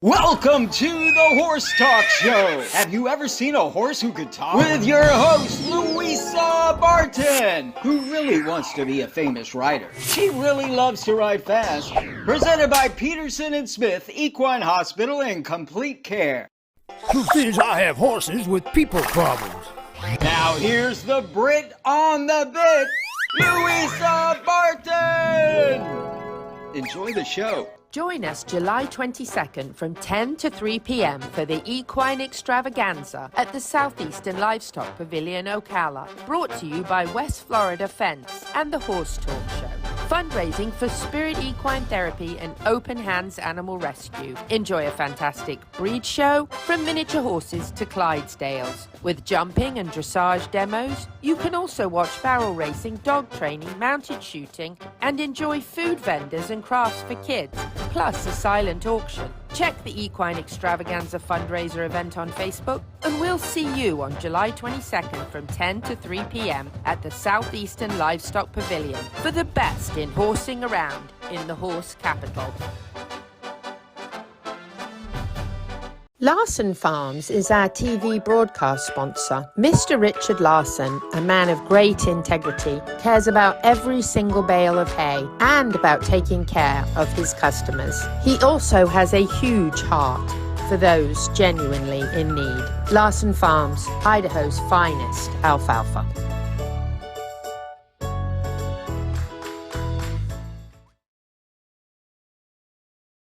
Welcome to the Horse Talk Show. Have you ever seen a horse who could talk? With your host, Louisa Barton, who really wants to be a famous rider. She really loves to ride fast. Presented by Peterson and Smith Equine Hospital and Complete Care. Truth is, I have horses with people problems. Now here's the Brit on the bit, Louisa Barton. Enjoy the show. Join us July 22nd from 10 to 3 p.m. for the Equine Extravaganza at the Southeastern Livestock Pavilion, Ocala. Brought to you by West Florida Fence and the Horse Talk Show. Fundraising for Spirit Equine Therapy and Open Hands Animal Rescue. Enjoy a fantastic breed show from miniature horses to Clydesdales. With jumping and dressage demos, you can also watch barrel racing, dog training, mounted shooting, and enjoy food vendors and crafts for kids, plus a silent auction. Check the Equine Extravaganza fundraiser event on Facebook, and we'll see you on July 22nd from 10 to 3 p.m. at the Southeastern Livestock Pavilion for the best in horsing around in the horse capital. Larson Farms is our TV broadcast sponsor. Mr. Richard Larson, a man of great integrity, cares about every single bale of hay and about taking care of his customers. He also has a huge heart for those genuinely in need. Larson Farms, Idaho's finest alfalfa.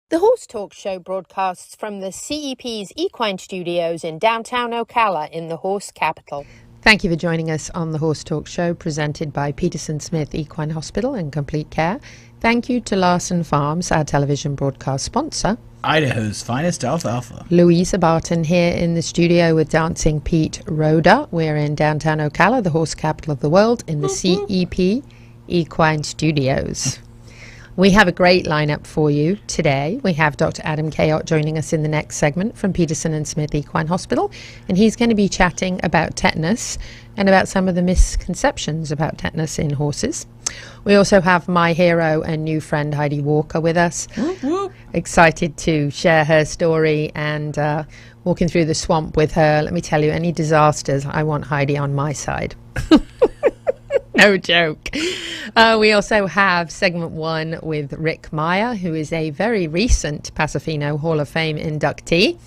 The Horse Talk Show broadcasts from the CEP's Equine Studios in downtown Ocala in the horse capital. Thank you for joining us on the Horse Talk Show presented by Peterson Smith Equine Hospital and Complete Care. Thank you to Larson Farms, our television broadcast sponsor. Idaho's finest alfalfa. Louisa Barton here in the studio with Dancing Pete Rhoda. We're in downtown Ocala, the horse capital of the world, in the CEP Equine Studios. We have a great lineup for you today. We have Dr. Adam Kayott joining us in the next segment from Peterson and Smith Equine Hospital, and he's going to be chatting about tetanus and about some of the misconceptions about tetanus in horses. We also have my hero and new friend Heidi Walker with us. Whoop, whoop. Excited to share her story and walking through the swamp with her. Let me tell you, any disasters, I want Heidi on my side. No joke. We also have segment 1 with Rick Meyer, who is a very recent Pasofino Hall of Fame inductee.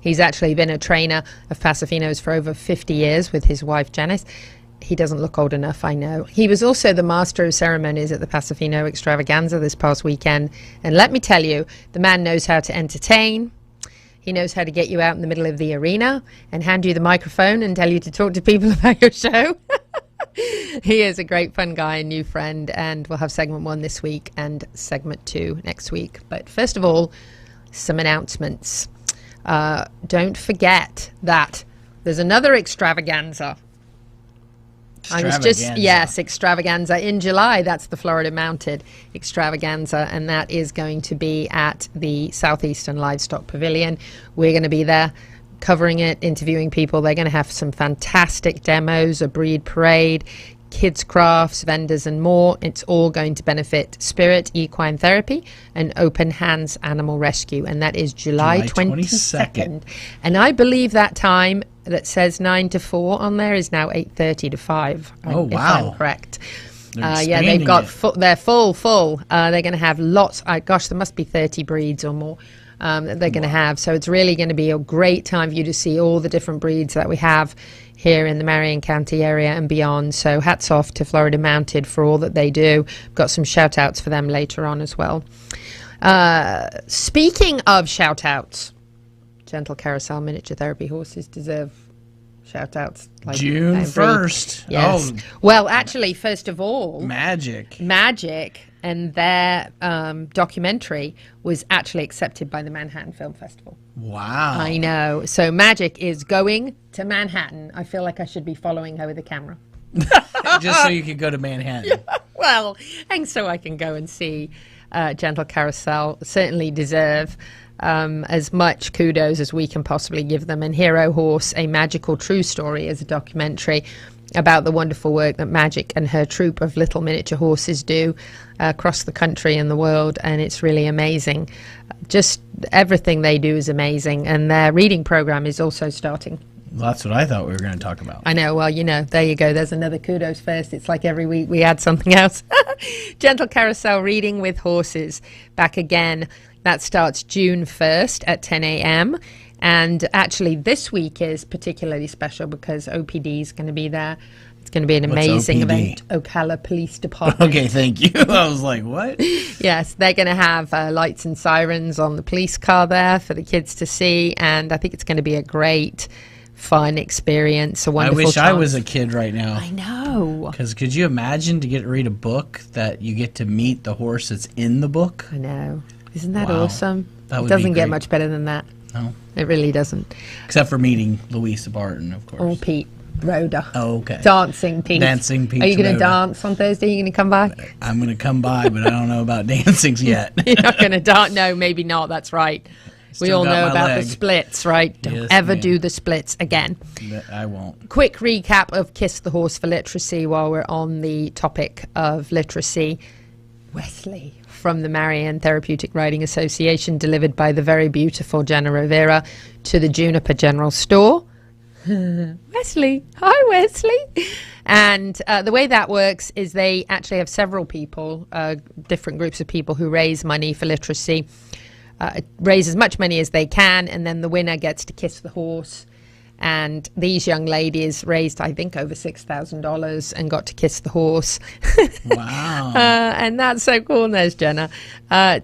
He's actually been a trainer of Pasofinos for over 50 years with his wife Janice. He doesn't look old enough, I know. He was also the master of ceremonies at the Pasofino Extravaganza this past weekend. And let me tell you, the man knows how to entertain. He knows how to get you out in the middle of the arena and hand you the microphone and tell you to talk to people about your show. He is a great fun guy, a new friend, and we'll have segment 1 this week and segment 2 next week. But first of all, some announcements. Don't forget that there's another extravaganza. Extravaganza in July. That's the Florida Mounted Extravaganza, and that is going to be at the Southeastern Livestock Pavilion. We're going to be there covering it, interviewing people. They're going to have some fantastic demos, a breed parade, kids crafts, vendors and more. It's all going to benefit Spirit Equine Therapy and Open Hands Animal Rescue, and that is July 22nd. And I believe that time that says 9 to 4 on there is now 8:30 to 5. Oh, if wow. I'm correct. Yeah, they've got they're full. They're going to have lots. There must be 30 breeds or more that they're going to have. So it's really going to be a great time for you to see all the different breeds that we have here in the Marion County area and beyond. So hats off to Florida Mounted for all that they do. Got some shout outs for them later on as well. Speaking of shout outs, Gentle Carousel miniature therapy horses deserve shout outs. Like June 1st. Yes. Oh. Well, actually, first of all, Magic and their documentary was actually accepted by the Manhattan Film Festival. Wow. I know. So Magic is going to Manhattan. I feel like I should be following her with a camera. Just so you could go to Manhattan. Yeah, well, and so I can go and see Gentle Carousel. Certainly deserve as much kudos as we can possibly give them. And Hero Horse, A Magical True Story is a documentary. about the wonderful work that Magic and her troupe of little miniature horses do across the country and the world, and it's really amazing. Just everything they do is amazing, and their reading program is also starting. Well, that's what I thought we were going to talk about. I know, well, there you go. There's another kudos first. It's like every week we add something else. Gentle Carousel Reading with Horses, back again. That starts June 1st at 10 a.m. And actually this week is particularly special because OPD is going to be there. It's going to be an amazing event. Ocala Police Department. Okay, thank you. I was like, what? Yes, they're going to have lights and sirens on the police car there for the kids to see. And I think it's going to be a great, fun experience, a wonderful I wish chance. I was a kid right now. I know. Because could you imagine to get to read a book that you get to meet the horse that's in the book? I know. Isn't that Wow. awesome? That It would doesn't be get great. much better than that. No. It really doesn't. Except for meeting Louisa Barton, of course. Or Pete Rhoda. Oh, okay. Dancing Pete. Dancing Pete Are you going to Rhoda. dance on Thursday? Are you going to come by? I'm going to come by, but I don't know about dancings yet. You're not going to dance? No, maybe not. That's right. We Still all got know my about leg. the splits, right? Don't Yes, ever ma'am. do the splits again. I won't. Quick recap of Kiss the Horse for Literacy while we're on the topic of literacy. Wesley from the Marianne Therapeutic Riding Association, delivered by the very beautiful Jenna Rivera to the Juniper General Store. Wesley. Hi, Wesley. And the way that works is they actually have several people, different groups of people who raise money for literacy, raise as much money as they can, and then the winner gets to kiss the horse. And these young ladies raised, I think, over $6,000 and got to kiss the horse. Wow. And that's so cool. And there's Jenna.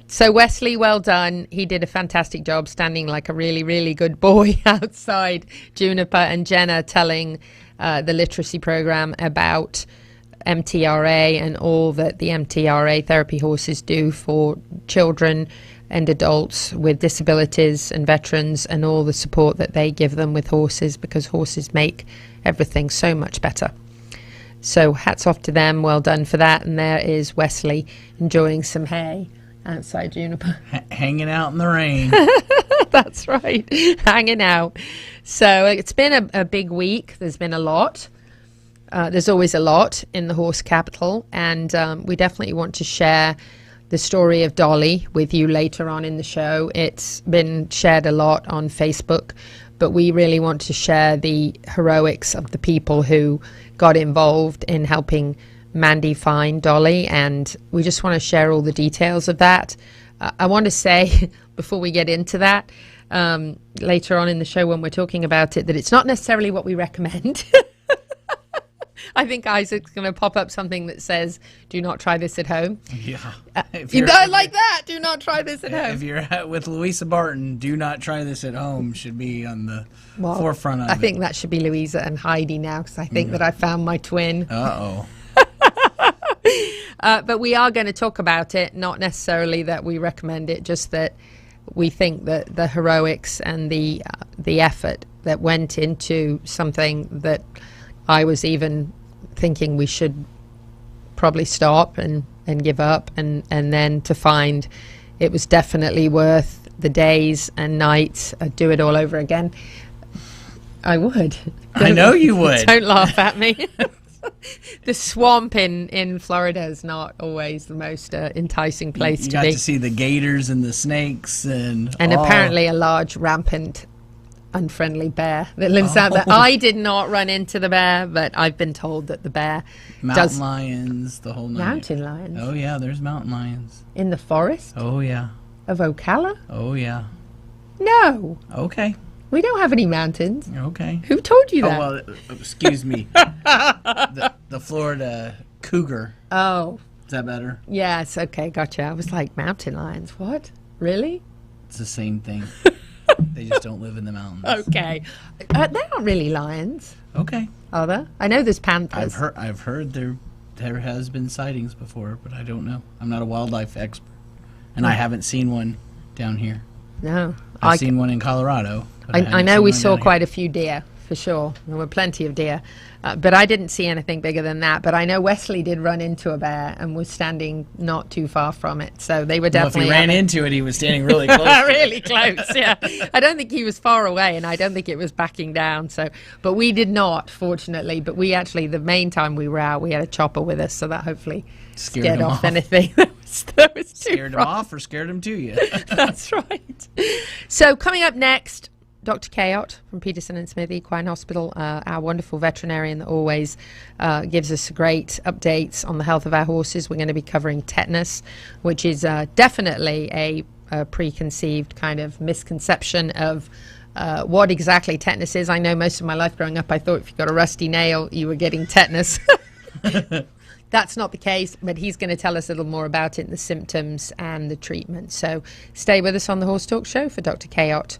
So Wesley, well done. He did a fantastic job standing like a really, really good boy outside Juniper, and Jenna telling the literacy program about MTRA and all that the MTRA therapy horses do for children and adults with disabilities and veterans, and all the support that they give them with horses, because horses make everything so much better. So hats off to them. Well done for that. And there is Wesley enjoying some hay outside Juniper. Hanging out in the rain. That's right. Hanging out. So it's been a big week. There's been a lot. There's always a lot in the horse capital. And we definitely want to share the story of Dolly with you later on in the show. It's been shared a lot on Facebook, but we really want to share the heroics of the people who got involved in helping Mandy find Dolly, and we just want to share all the details of that. I want to say, before we get into that, later on in the show when we're talking about it, that it's not necessarily what we recommend. I think Isaac's going to pop up something that says, do not try this at home. Yeah. You don't like that? Do not try this at home. If you're with Louisa Barton, do not try this at home should be on the forefront of it. I think that should be Louisa and Heidi now, because I think that I found my twin. Uh-oh. But we are going to talk about it, not necessarily that we recommend it, just that we think that the heroics and the effort that went into something that I was even thinking we should probably stop and give up, and then to find it was definitely worth the days and nights. I'd do it all over again. I would. I know you would. Don't laugh at me. The swamp in Florida is not always the most enticing place You to got be. to see the gators and the snakes and Apparently a large, rampant, unfriendly bear that lives out there. I did not run into the bear, but I've been told that the bear mountain lions, the whole night. Mountain lions? Oh yeah, there's mountain lions. In the forest Oh yeah. of Ocala? Oh yeah. No, Okay. we don't have any mountains. Okay. Who told you Oh that? well, excuse me. the Florida cougar. Oh, Is that better? yes, okay, gotcha. I was like, mountain lions, what? Really? It's the same thing. They just don't live in the mountains. Okay. They're not really lions, Okay. are they? I know there's panthers. I've heard there has been sightings before, but I don't know. I'm not a wildlife expert, and I haven't seen one down here. No. I've seen one in Colorado. but I haven't know seen we one saw down quite a few deer for sure. There were plenty of deer, but I didn't see anything bigger than that. But I know Wesley did run into a bear and was standing not too far from it. So they were definitely... Well, if he ran into it, he was standing really close. Really close, yeah. I don't think he was far away, and I don't think it was backing down. So, but we did not, fortunately. But we actually, the main time we were out, we had a chopper with us, so that hopefully scared off anything that was too scared him off or scared him to you. That's right. So coming up next, Dr. Kayot from Peterson and Smith Equine Hospital, our wonderful veterinarian that always gives us great updates on the health of our horses. We're going to be covering tetanus, which is definitely a preconceived kind of misconception of what exactly tetanus is. I know most of my life growing up, I thought if you got a rusty nail, you were getting tetanus. That's not the case, but he's going to tell us a little more about it, the symptoms and the treatment. So stay with us on the Horse Talk Show for Dr. Kayot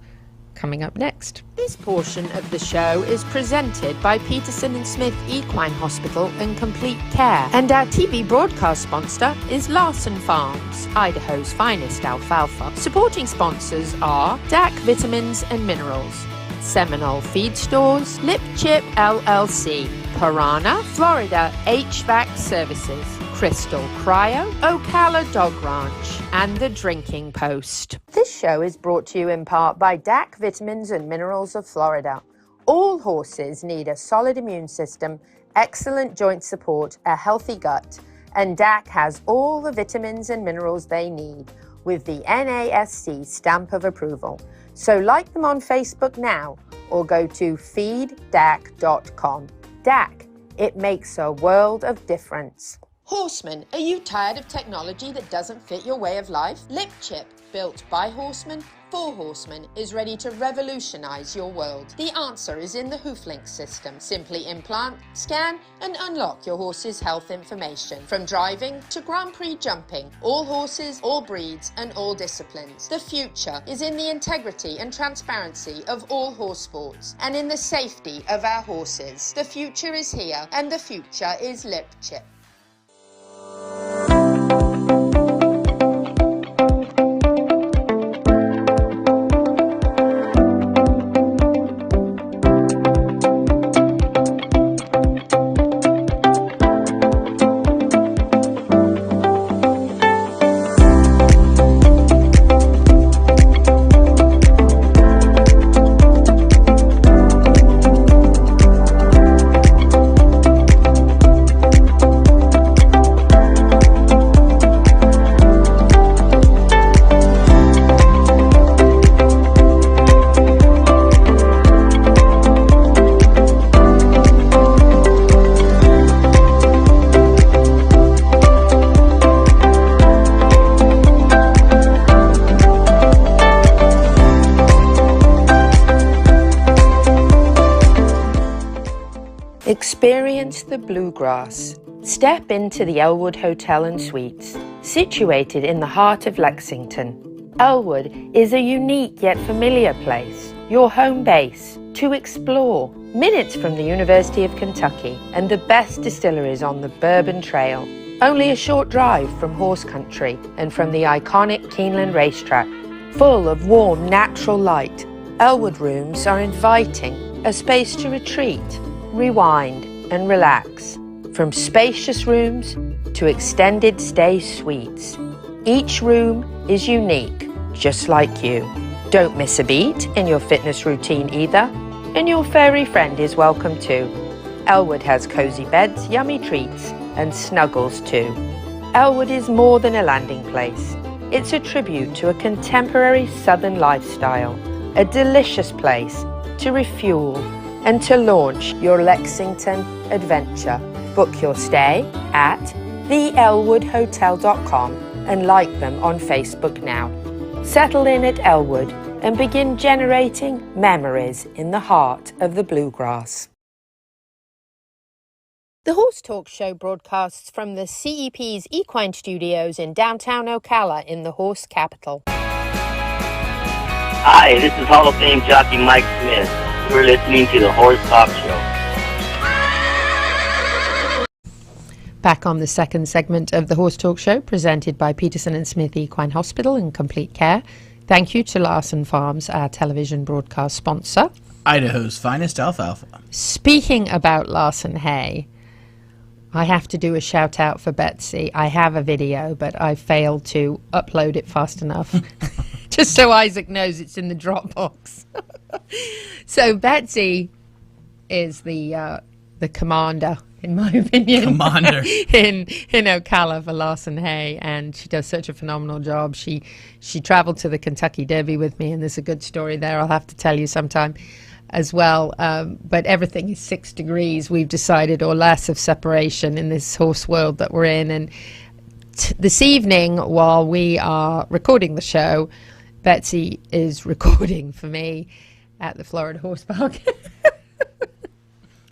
coming up next. This portion of the show is presented by Peterson and Smith Equine Hospital and Complete Care, and our TV broadcast sponsor is Larson Farms, Idaho's finest alfalfa. Supporting sponsors are DAC Vitamins and Minerals, Seminole Feed Stores, Lip Chip LLC, Piranha, Florida HVAC Services, Crystal Cryo, Ocala Dog Ranch, and The Drinking Post. This show is brought to you in part by DAC Vitamins and Minerals of Florida. All horses need a solid immune system, excellent joint support, a healthy gut, and DAC has all the vitamins and minerals they need with the NASC stamp of approval. So like them on Facebook now or go to feeddac.com. DAC, it makes a world of difference. Horsemen, are you tired of technology that doesn't fit your way of life? Lip Chip, built by horsemen for horsemen, is ready to revolutionize your world. The answer is in the HoofLink system. Simply implant, scan, and unlock your horse's health information. From driving to Grand Prix jumping, all horses, all breeds, and all disciplines. The future is in the integrity and transparency of all horse sports and in the safety of our horses. The future is here, and the future is Lip Chip. Experience the bluegrass. Step into the Elwood Hotel and Suites, situated in the heart of Lexington. Elwood is a unique yet familiar place, your home base to explore, minutes from the University of Kentucky and the best distilleries on the Bourbon Trail. Only a short drive from horse country and from the iconic Keeneland racetrack. Full of warm, natural light, Elwood rooms are inviting, a space to retreat, rewind and relax. From spacious rooms to extended stay suites. Each room is unique, just like you. Don't miss a beat in your fitness routine either, and your furry friend is welcome too. Elwood has cozy beds, yummy treats, and snuggles too. Elwood is more than a landing place. It's a tribute to a contemporary southern lifestyle, a delicious place to refuel and to launch your Lexington adventure. Book your stay at theelwoodhotel.com and like them on Facebook now. Settle in at Elwood and begin generating memories in the heart of the bluegrass. The Horse Talk Show broadcasts from the CEP's Equine Studios in downtown Ocala in the horse capital. Hi, this is Hall of Fame jockey Mike Smith. You're listening to the Horse Talk Show. Back on the second segment of the Horse Talk Show, presented by Peterson and Smith Equine Hospital and Complete Care. Thank you to Larson Farms, our television broadcast sponsor. Idaho's finest alfalfa. Speaking about Larson Hay, I have to do a shout out for Betsy. I have a video, but I failed to upload it fast enough. Just so Isaac knows it's in the Dropbox. So Betsy is the commander, in my opinion, Commander. in Ocala for Larson Hay, and she does such a phenomenal job. She traveled to the Kentucky Derby with me, and there's a good story there I'll have to tell you sometime as well. But everything is 6 degrees, we've decided, or less of separation in this horse world that we're in. And this evening, while we are recording the show, Betsy is recording for me at the Florida Horse Park.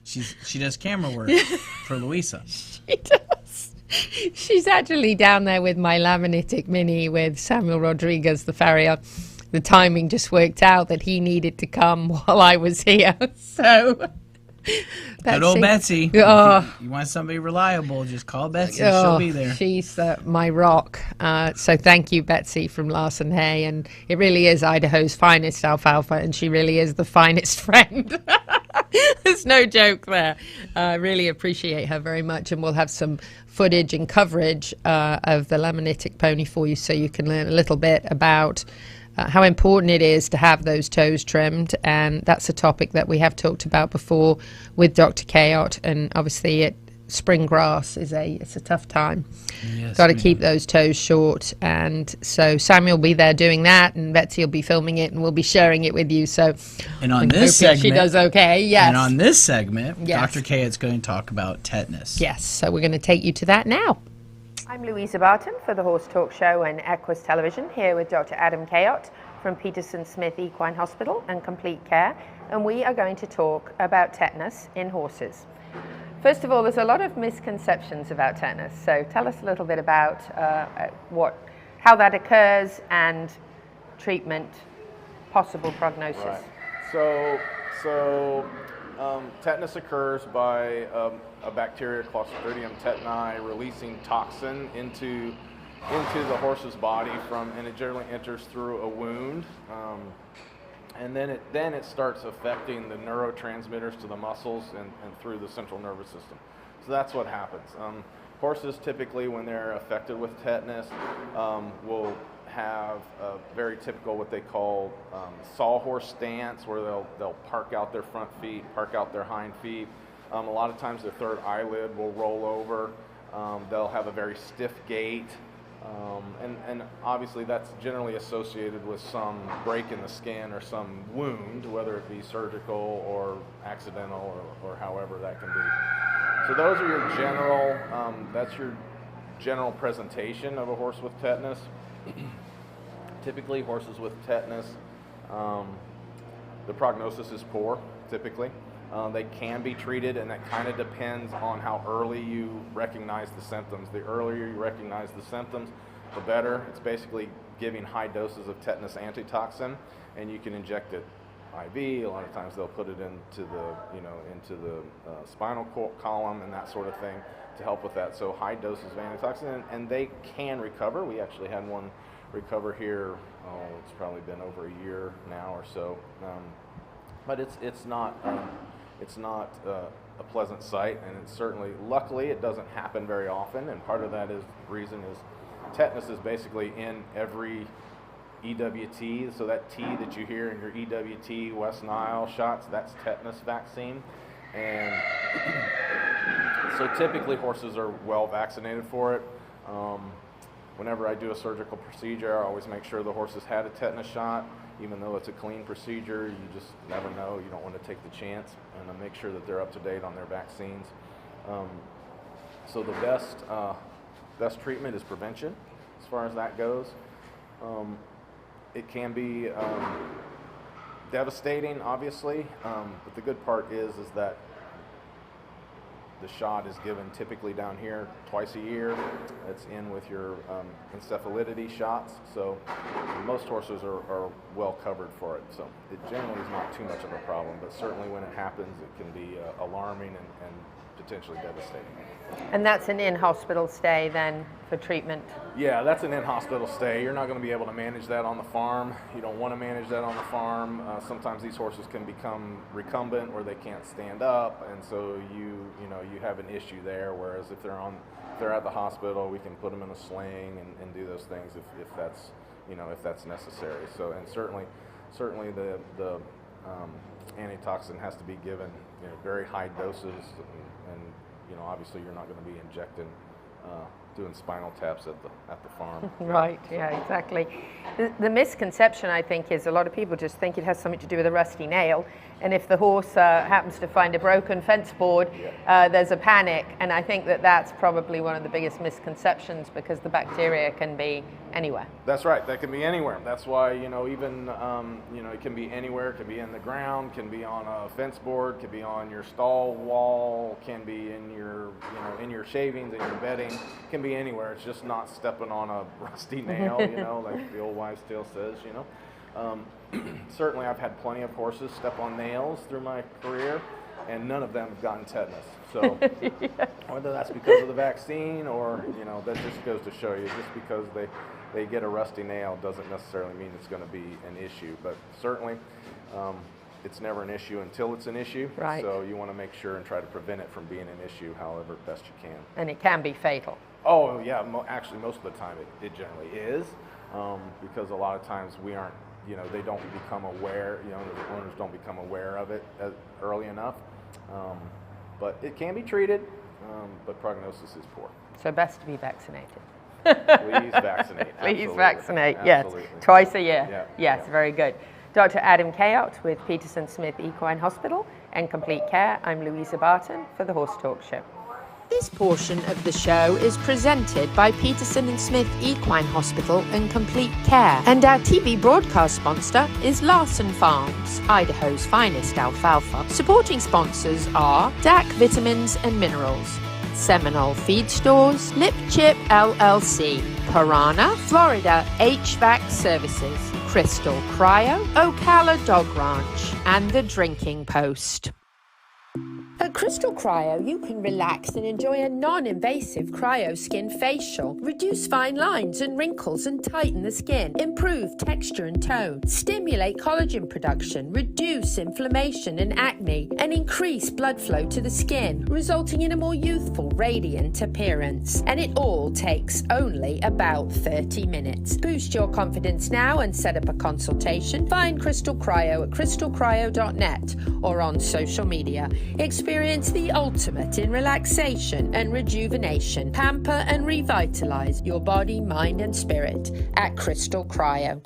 She does camera work for Louisa. She does. She's actually down there with my Lamanitic Mini with Samuel Rodriguez, the farrier. The timing just worked out that he needed to come while I was here. So, Betsy. Good old Betsy. Oh. You want somebody reliable, just call Betsy. She'll be there. She's my rock. So thank you, Betsy from Larson Hay. And it really is Idaho's finest alfalfa, and she really is the finest friend. There's no joke there. I really appreciate her very much, and we'll have some footage and coverage of the Lamanitic pony for you, so you can learn a little bit about how important it is to have those toes trimmed. And that's a topic that we have talked about before with Dr. Kayot, and obviously spring grass is it's a tough time. Yes, got to keep those toes short, and so Samuel will be there doing that, and Betsy will be filming it, and we'll be sharing it with you. So, and on this segment, she does okay. Yes. And on this segment, yes, Dr. Kayot's going to talk about tetanus. Yes. So we're going to take you to that now. I'm Louisa Barton for the Horse Talk Show and Equus Television, here with Dr. Adam Kayot from Peterson Smith Equine Hospital and Complete Care, and we are going to talk about tetanus in horses. First of all, there's a lot of misconceptions about tetanus, so tell us a little bit about how that occurs and treatment, possible prognosis. Right. So tetanus occurs by a bacteria, Clostridium tetani, releasing toxin into the horse's body and it generally enters through a wound. And then it starts affecting the neurotransmitters to the muscles and through the central nervous system. So that's what happens. Horses typically, when they're affected with tetanus, will have a very typical what they call sawhorse stance, where they'll park out their front feet, park out their hind feet. A lot of times their third eyelid will roll over. They'll have a very stiff gait. And obviously that's generally associated with some break in the skin or some wound, whether it be surgical or accidental or however that can be. So those are your that's your general presentation of a horse with tetanus. Typically horses with tetanus, the prognosis is poor, typically. They can be treated, and that kind of depends on how early you recognize the symptoms. The earlier you recognize the symptoms, the better. It's basically giving high doses of tetanus antitoxin, and you can inject it IV. A lot of times they'll put it into the spinal column and that sort of thing to help with that. So high doses of antitoxin, and they can recover. We actually had one recover here. It's probably been over a year now or so, but it's not a pleasant sight, and it's certainly, luckily, it doesn't happen very often. And part of that reason is tetanus is basically in every EWT. So that T that you hear in your EWT West Nile shots, that's tetanus vaccine. And so typically horses are well vaccinated for it. Whenever I do a surgical procedure, I always make sure the horse has had a tetanus shot. Even though it's a clean procedure, you just never know. You don't want to take the chance, and I make sure that they're up to date on their vaccines. So the best treatment is prevention, as far as that goes. It can be devastating, obviously, but the good part is that the shot is given typically down here twice a year. It's in with your encephalidity shots. So most horses are well covered for it. So it generally is not too much of a problem, but certainly when it happens, it can be alarming and potentially devastating. And that's an in-hospital stay then for treatment? Yeah, that's an in-hospital stay. You're not going to be able to manage that on the farm. You don't want to manage that on the farm. Sometimes these horses can become recumbent where they can't stand up, and so you have an issue there. Whereas if they're at the hospital, we can put them in a sling and do those things if that's necessary. So, and certainly the antitoxin has to be given very high doses, and obviously you're not going to be injecting doing spinal taps at the farm. Right, yeah, exactly. The misconception, I think, is a lot of people just think it has something to do with a rusty nail, and if the horse happens to find a broken fence board, there's a panic, and I think that's probably one of the biggest misconceptions, because the bacteria can be anywhere. That's right, that can be anywhere. That's why, even, it can be anywhere. It can be in the ground, can be on a fence board, can be on your stall wall, can be in your, in your shavings, in your bedding, can be anywhere. It's just not stepping on a rusty nail, like the old wives' tale says, Certainly I've had plenty of horses step on nails through my career, and none of them have gotten tetanus. So whether that's because of the vaccine or, that just goes to show you, just because they get a rusty nail doesn't necessarily mean it's going to be an issue. But certainly it's never an issue until it's an issue. Right. So you want to make sure and try to prevent it from being an issue however best you can. And it can be fatal. Oh, yeah. Actually, most of the time it generally is, because a lot of times we aren't, they don't become aware, the owners don't become aware of it early enough. But it can be treated, but prognosis is poor. So best to be vaccinated. Please vaccinate. Please Absolutely. vaccinate, Absolutely. yes. Twice a year. Yeah. Yes, Yeah. very good. Dr. Adam Kayott with Peterson Smith Equine Hospital and Complete Care. I'm Louisa Barton for the Horse Talk Show. This portion of the show is presented by Peterson and Smith Equine Hospital and Complete Care. And our TV broadcast sponsor is Larson Farms, Idaho's finest alfalfa. Supporting sponsors are DAC Vitamins and Minerals, Seminole Feed Stores, Lip Chip LLC, Piranha, Florida HVAC Services, Crystal Cryo, Ocala Dog Ranch, and The Drinking Post. At Crystal Cryo, you can relax and enjoy a non-invasive cryo skin facial. Reduce fine lines and wrinkles and tighten the skin. Improve texture and tone. Stimulate collagen production. Reduce inflammation and acne. And increase blood flow to the skin, resulting in a more youthful, radiant appearance. And it all takes only about 30 minutes. Boost your confidence now and set up a consultation. Find Crystal Cryo at crystalcryo.net or on social media. Experience the ultimate in relaxation and rejuvenation. Pamper and revitalize your body, mind, and spirit at Crystal Cryo.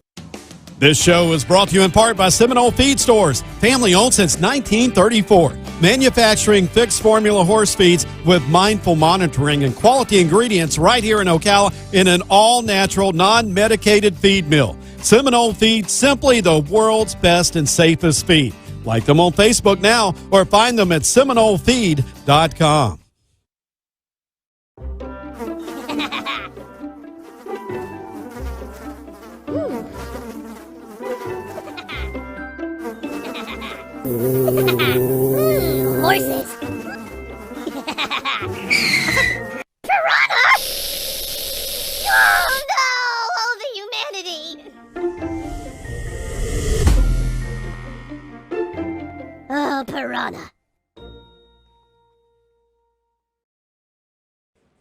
This show is brought to you in part by Seminole Feed Stores, family owned since 1934. Manufacturing fixed formula horse feeds with mindful monitoring and quality ingredients right here in Ocala in an all-natural, non-medicated feed mill. Seminole Feed, simply the world's best and safest feed. Like them on Facebook now or find them at SeminoleFeed.com. Horses! Piranha! Oh no! Oh, the humanity! Oh, Piranha.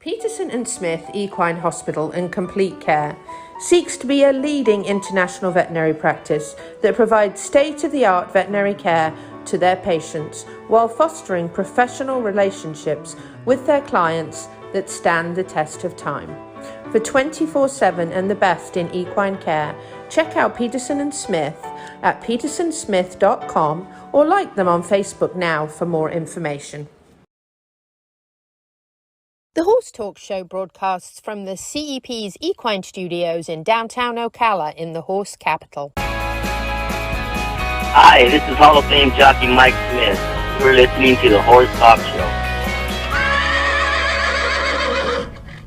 Peterson and Smith Equine Hospital and Complete Care seeks to be a leading international veterinary practice that provides state-of-the-art veterinary care to their patients while fostering professional relationships with their clients that stand the test of time. For 24/7 and the best in equine care, check out Peterson and Smith at petersonsmith.com or like them on Facebook now for more information. The Horse Talk Show broadcasts from the CEP's Equine Studios in downtown Ocala in the horse capital. Hi, this is Hall of Fame jockey Mike Smith. You're listening to the Horse Talk Show.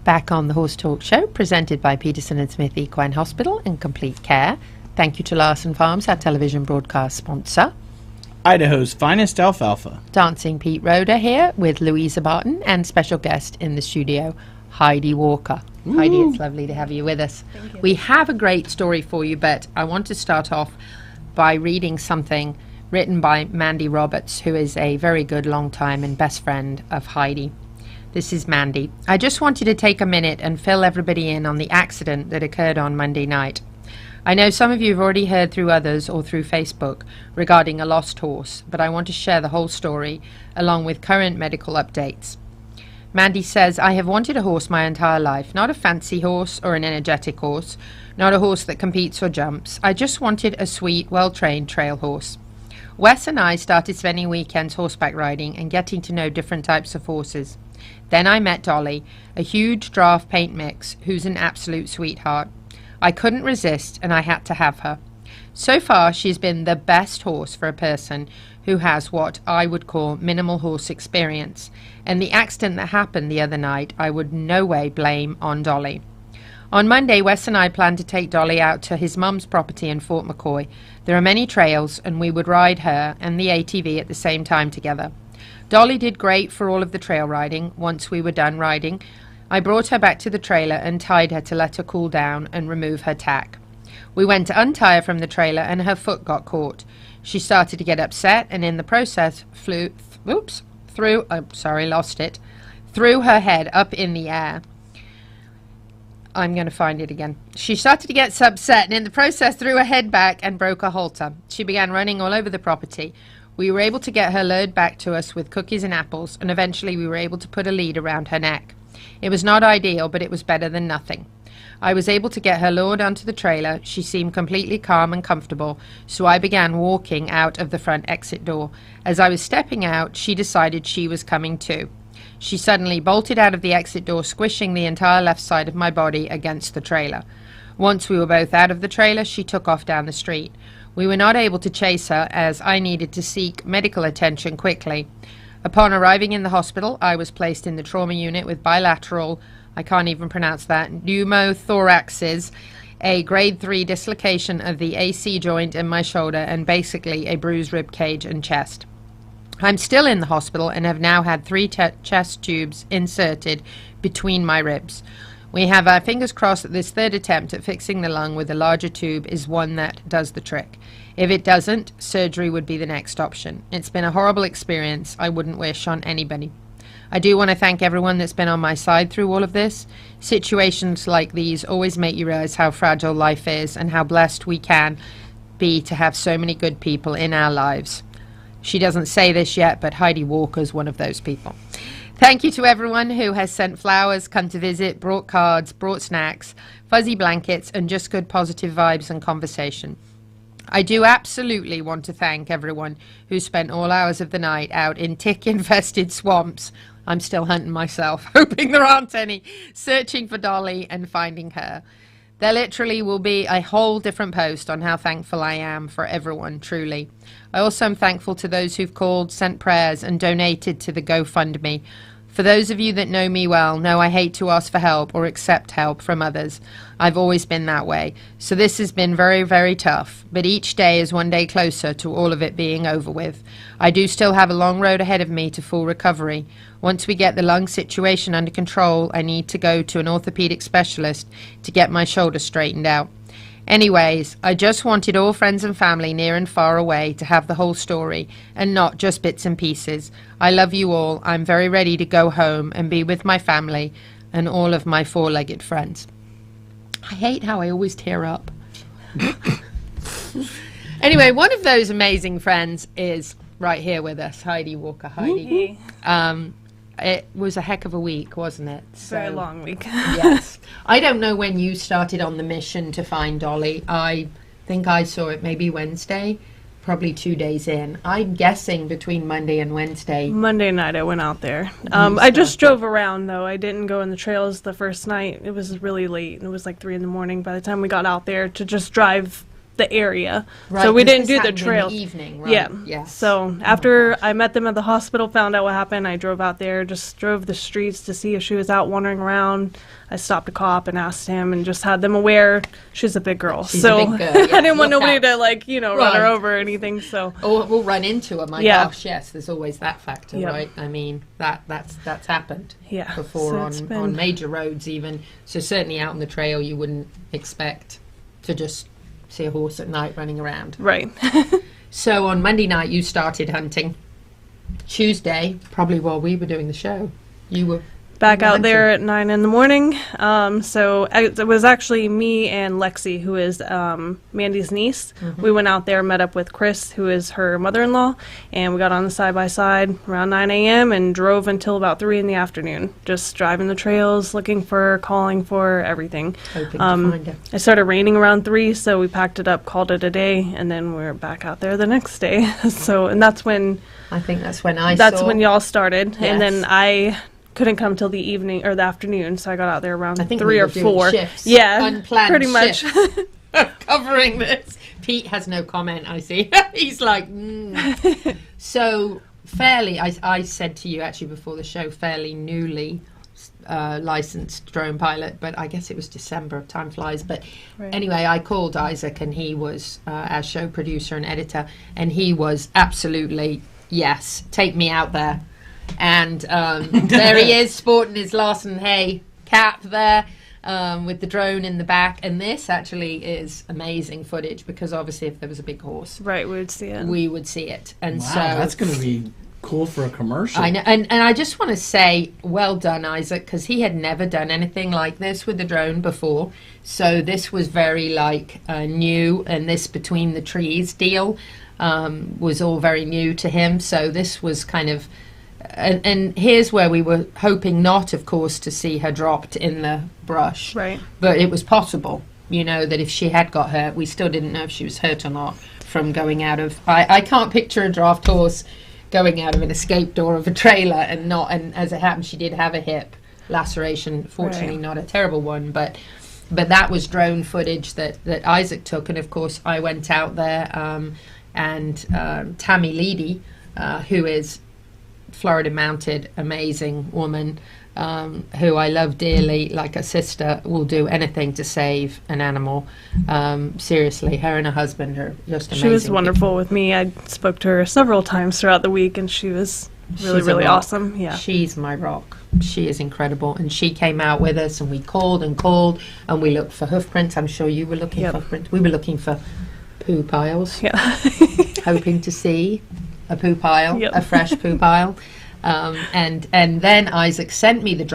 Back on the Horse Talk Show, presented by Peterson and Smith Equine Hospital and Complete Care. Thank you to Larson Farms, our television broadcast sponsor. Idaho's finest alfalfa. Dancing Pete Roder here with Louisa Barton and special guest in the studio, Heidi Walker. Heidi, it's lovely to have you with us. We have a great story for you, but I want to start off by reading something written by Mandy Roberts, who is a very good long time and best friend of Heidi. This is Mandy. I just wanted to take a minute and fill everybody in on the accident that occurred on Monday night. I know some of you have already heard through others or through Facebook regarding a lost horse, but I want to share the whole story along with current medical updates. Mandy says, I have wanted a horse my entire life, not a fancy horse or an energetic horse, not a horse that competes or jumps. I just wanted a sweet, well-trained trail horse. Wes and I started spending weekends horseback riding and getting to know different types of horses. Then I met Dolly, a huge draft paint mix, who's an absolute sweetheart. I couldn't resist and I had to have her. So far, she's been the best horse for a person who has what I would call minimal horse experience, and the accident that happened the other night I would no way blame on Dolly. On Monday, Wes and I planned to take Dolly out to his mum's property in Fort McCoy. There are many trails, and we would ride her and the ATV at the same time together. Dolly did great for all of the trail riding. Once we were done riding, I brought her back to the trailer and tied her to let her cool down and remove her tack. We went to untie her from the trailer and her foot got caught. She started to get upset and in the process threw her head up in the air. I'm going to find it again. She started to get upset and in the process threw her head back and broke her halter. She began running all over the property. We were able to get her lured back to us with cookies and apples, and eventually we were able to put a lead around her neck. It was not ideal, but it was better than nothing. I was able to get her lured onto the trailer. She seemed completely calm and comfortable, so I began walking out of the front exit door. As I was stepping out, she decided she was coming too. She suddenly bolted out of the exit door, squishing the entire left side of my body against the trailer. Once we were both out of the trailer, she took off down the street. We were not able to chase her as I needed to seek medical attention quickly. Upon arriving in the hospital, I was placed in the trauma unit with bilateral, I can't even pronounce that, pneumothoraxes, a grade 3 dislocation of the AC joint in my shoulder, and basically a bruised rib cage and chest. I'm still in the hospital and have now had 3 chest tubes inserted between my ribs. We have our fingers crossed that this third attempt at fixing the lung with a larger tube is one that does the trick. If it doesn't, surgery would be the next option. It's been a horrible experience I wouldn't wish on anybody. I do want to thank everyone that's been on my side through all of this. Situations like these always make you realize how fragile life is and how blessed we can be to have so many good people in our lives. She doesn't say this yet, but Heidi Walker's one of those people. Thank you to everyone who has sent flowers, come to visit, brought cards, brought snacks, fuzzy blankets, and just good positive vibes and conversation. I do absolutely want to thank everyone who spent all hours of the night out in tick-infested swamps. I'm still hunting myself, hoping there aren't any, searching for Dolly and finding her. There literally will be a whole different post on how thankful I am for everyone, truly. I also am thankful to those who've called, sent prayers, and donated to the GoFundMe. For those of you that know me well, know I hate to ask for help or accept help from others. I've always been that way. So this has been very, very tough, but each day is one day closer to all of it being over with. I do still have a long road ahead of me to full recovery. Once we get the lung situation under control, I need to go to an orthopedic specialist to get my shoulder straightened out. Anyways, I just wanted all friends and family near and far away to have the whole story and not just bits and pieces. I love you all. I'm very ready to go home and be with my family and all of my four-legged friends. I hate how I always tear up. Anyway, one of those amazing friends is right here with us, Heidi Walker. Heidi. It was a heck of a week, wasn't it? Very long week. Yes. I don't know when you started on the mission to find Dolly. I think I saw it maybe Wednesday, probably 2 days in. I'm guessing between Monday and Wednesday. Monday night I went out there. I just drove around, though. I didn't go in the trails the first night. It was really late. It was like 3 in the morning by the time we got out there to just drive the area. Right, So we 'cause didn't this do the happened in the trail. evening, right? Yeah. Yes. So after I met them at the hospital, found out what happened, I drove out there, just drove the streets to see if she was out wandering around. I stopped a cop and asked him and just had them aware she's a big girl. She's so a big girl, yeah. I didn't want Look nobody out. to like, run her Right. over or anything. So Or we'll run into her. My Yeah. gosh, yes. There's always that factor, Yep. right? I mean, that's happened Yeah, before so it's on been- major roads even. So certainly out on the trail, you wouldn't expect to just see a horse at night running around. right. So on Monday night, you started hunting. Tuesday, probably while we were doing the show, you were Back out hunting. there at 9 in the morning. So it was actually me and Lexi, who is Mandy's niece. Mm-hmm. We went out there, met up with Chris, who is her mother-in-law, and we got on the side-by-side around 9 a.m. and drove until about 3 in the afternoon, just driving the trails, looking for, calling for, everything. hoping to find her. It started raining around 3, so we packed it up, called it a day, and then we were back out there the next day. And that's when I think that's when I that's saw. when y'all started, and then Yes. I couldn't come till the evening or the afternoon, so I got out there around I think 3 we or were doing 4. shifts, Yeah, unplanned pretty much. shifts. Covering this. Pete has no comment, I see. He's like, So, fairly, I said to you actually before the show, fairly newly licensed drone pilot, but I guess it was December, time flies. But Right. anyway, I called Isaac and he was our show producer and editor, and he was absolutely, yes, take me out there. And there he is, sporting his Larson Hay cap there, with the drone in the back. And this actually is amazing footage because obviously if there was a big horse, Right, we would see it. we would see it. And Wow, so that's going to be cool for a commercial. I know, and I just want to say, well done, Isaac, because he had never done anything like this with the drone before. So this was very new, and this between the trees deal was all very new to him. So this was kind of, and here's where we were hoping not, of course, to see her dropped in the brush. Right. But it was possible, that if she had got hurt, we still didn't know if she was hurt or not from going out of. I can't picture a draft horse going out of an escape door of a trailer and as it happened, she did have a hip laceration. Fortunately, Right. not a terrible one, but that was drone footage that Isaac took, and of course, I went out there and Tammy Leedy, who is Florida mounted, amazing woman, who I love dearly, like a sister, will do anything to save an animal. Seriously, her and her husband are just amazing. She was wonderful with me. I spoke to her several times throughout the week, and she was really, She's a really rock. awesome. Yeah. She's my rock. She is incredible. And she came out with us, and we called, and we looked for hoof prints. I'm sure you were looking Yep. for hoof prints. We were looking for poo piles, Yeah. hoping to see a poo pile, Yep. a fresh poo pile. And then Isaac sent me via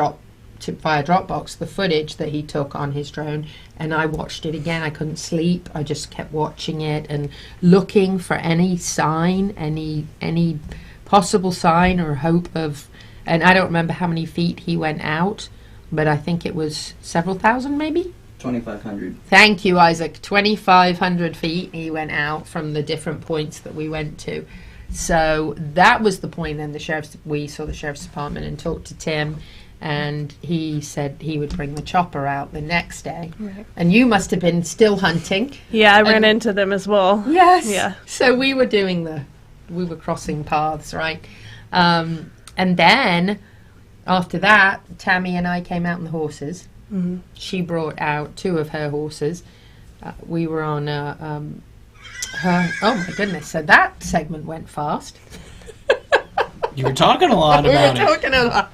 Dropbox the footage that he took on his drone, and I watched it again. I couldn't sleep. I just kept watching it and looking for any sign, any possible sign or hope of. And I don't remember how many feet he went out, but I think it was several thousand, maybe. 2,500. Thank you, Isaac. 2,500 feet he went out from the different points that we went to. So that was the point. Then we saw the sheriff's department and talked to Tim, and he said he would bring the chopper out the next day. Right. And you must have been still hunting. Yeah, I ran And- into them as well. Yes. Yeah. So we were crossing paths, right? And then after that, Tammy and I came out on the horses. Mm-hmm. She brought out 2 of her horses. We were on her. Oh my goodness! So that segment went fast. You were talking a lot We were about it. talking a lot.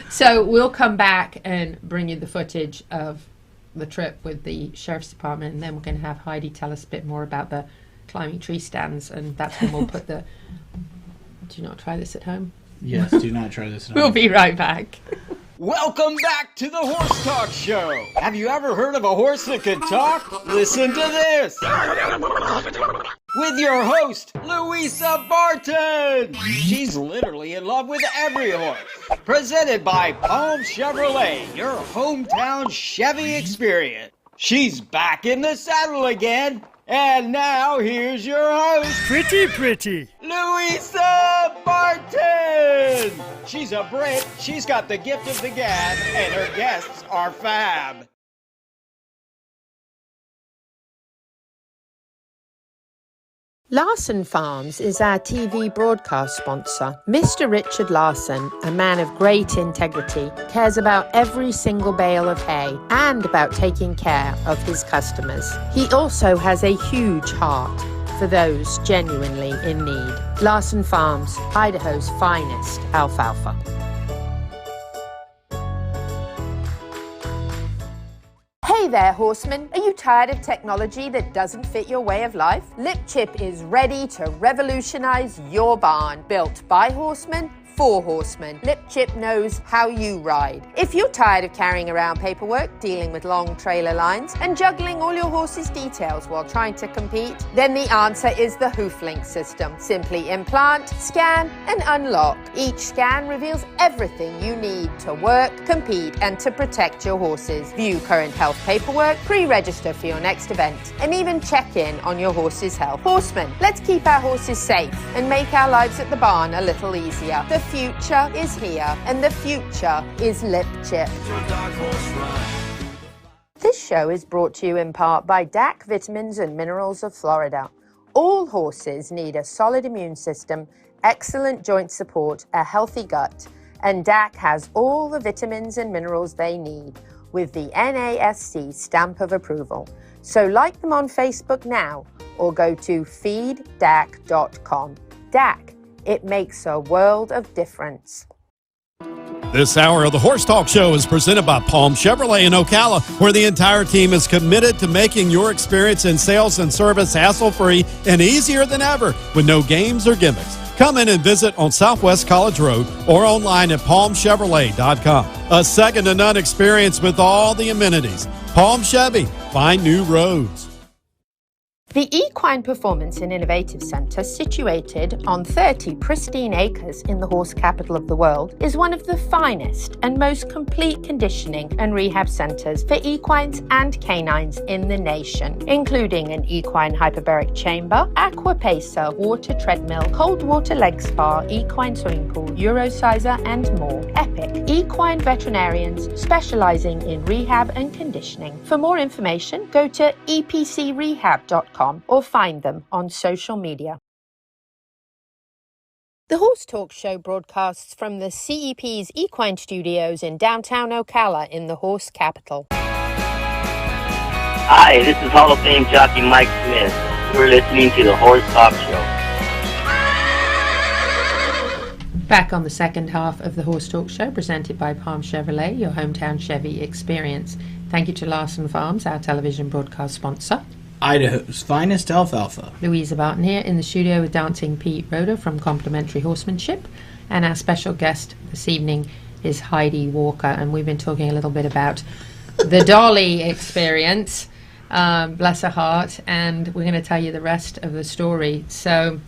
So we'll come back and bring you the footage of the trip with the sheriff's department, and then we're going to have Heidi tell us a bit more about the climbing tree stands, and that's when we'll put the. Do not try this at home. Yes, do not try this at We'll home. be right back. Welcome back to the Horse Talk Show. Have you ever heard of a horse that can talk? Listen to this. With your host, Louisa Barton. She's literally in love with every horse. Presented by Palm Chevrolet, your hometown Chevy experience. She's back in the saddle again. And now here's your host, Pretty. Louisa Barton! She's a Brit, she's got the gift of the gab, and her guests are fab. Larson Farms is our TV broadcast sponsor. Mr. Richard Larson, a man of great integrity, cares about every single bale of hay and about taking care of his customers. He also has a huge heart for those genuinely in need. Larson Farms, Idaho's finest alfalfa. Hey there, horsemen. Are you tired of technology that doesn't fit your way of life? LipChip is ready to revolutionize your barn. Built by horsemen, for horsemen. LipChip knows how you ride. If you're tired of carrying around paperwork, dealing with long trailer lines, and juggling all your horse's details while trying to compete, then the answer is the HoofLink system. Simply implant, scan, and unlock. Each scan reveals everything you need to work, compete, and to protect your horses. View current health paperwork, pre-register for your next event, and even check in on your horse's health. Horsemen, let's keep our horses safe and make our lives at the barn a little easier. The future is here, and the future is LipChip. This show is brought to you in part by DAC Vitamins and Minerals of Florida. All horses need a solid immune system, excellent joint support, a healthy gut, and DAC has all the vitamins and minerals they need with the NASC stamp of approval. So like them on Facebook now or go to feeddac.com. DAC, it makes a world of difference. This hour of the Horse Talk Show is presented by Palm Chevrolet in Ocala, where the entire team is committed to making your experience in sales and service hassle-free and easier than ever with no games or gimmicks. Come in and visit on Southwest College Road or online at palmchevrolet.com. A second-to-none experience with all the amenities. Palm Chevy, find new roads. The Equine Performance and Innovative Centre, situated on 30 pristine acres in the horse capital of the world, is one of the finest and most complete conditioning and rehab centres for equines and canines in the nation, including an equine hyperbaric chamber, aqua pacer, water treadmill, cold water leg spa, equine swimming pool, Eurosizer, and more. Epic equine veterinarians specialising in rehab and conditioning. For more information, go to epcrehab.com or find them on social media. The Horse Talk Show broadcasts from the CEP's Equine Studios in downtown Ocala in the horse capital. Hi, this is Hall of Fame jockey Mike Smith. You're listening to the Horse Talk Show. Back on the second half of the Horse Talk Show, presented by Palm Chevrolet, your hometown Chevy experience. Thank you to Larson Farms, our television broadcast sponsor. Idaho's finest alfalfa. Louisa Barton here in the studio with Dancing Pete Roder from Complimentary Horsemanship. And our special guest this evening is Heidi Walker. And we've been talking a little bit about the Dolly experience. Bless her heart. And we're going to tell you the rest of the story. So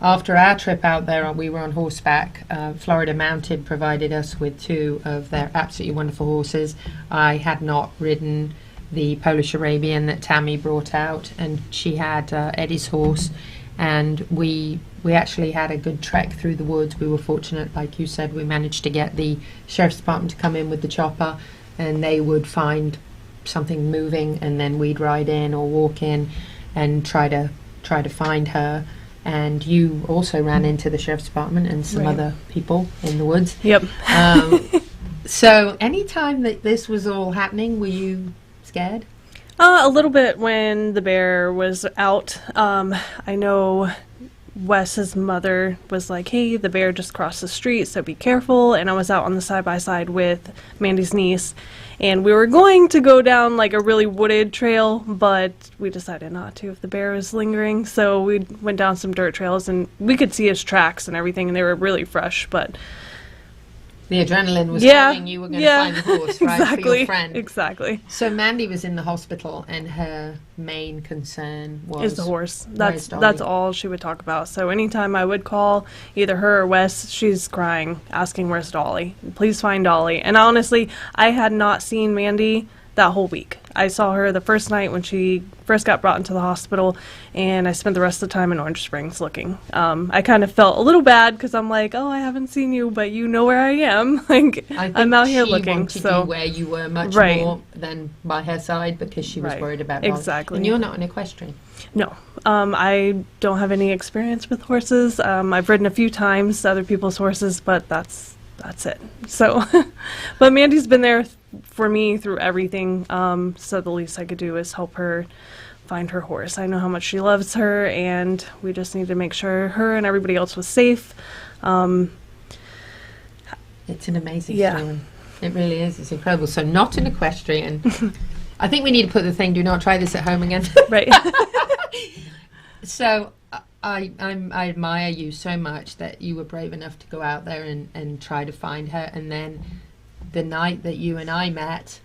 after our trip out there, we were on horseback. Florida Mounted provided us with two of their absolutely wonderful horses. I had not ridden the Polish Arabian that Tammy brought out, and she had Eddie's horse, and we actually had a good trek through the woods. We were fortunate, like you said, we managed to get the sheriff's department to come in with the chopper, and they would find something moving, and then we'd ride in or walk in and try to find her. And you also ran into the sheriff's department and some other people in the woods. Yep. So anytime that this was all happening, were you scared? A little bit when the bear was out. I know Wes's mother was like, hey, the bear just crossed the street, so be careful. And I was out on the side-by-side with Mandy's niece, and we were going to go down like a really wooded trail, but we decided not to if the bear was lingering. So we went down some dirt trails, and we could see his tracks and everything, and they were really fresh, but the adrenaline was telling you were going to find the horse, right? Exactly. For your friend. Exactly. So Mandy was in the hospital, and her main concern was is the horse. That's all she would talk about. So anytime I would call either her or Wes, she's crying, asking where's Dolly. Please find Dolly. And honestly, I had not seen Mandy that whole week. I saw her the first night when she first got brought into the hospital, and I spent the rest of the time in Orange Springs looking. I kind of felt a little bad because I'm like, oh, I haven't seen you, but you know where I am. Like, I think I'm out here she looking. wanted So you where you were much Right. more than by her side because she was Right. worried about Dolly. Exactly. And you're not an equestrian. no, I don't have any experience with horses. I've ridden a few times other people's horses, but that's it. So, but Mandy's been there for me through everything. So the least I could do is help her find her horse. I know how much she loves her, and we just need to make sure her and everybody else was safe. It's an amazing Yeah. story. It really is. It's incredible. So not an equestrian. I think we need to put the thing, do not try this at home again. Right. So I admire you so much that you were brave enough to go out there and try to find her. And then the night that you and I met,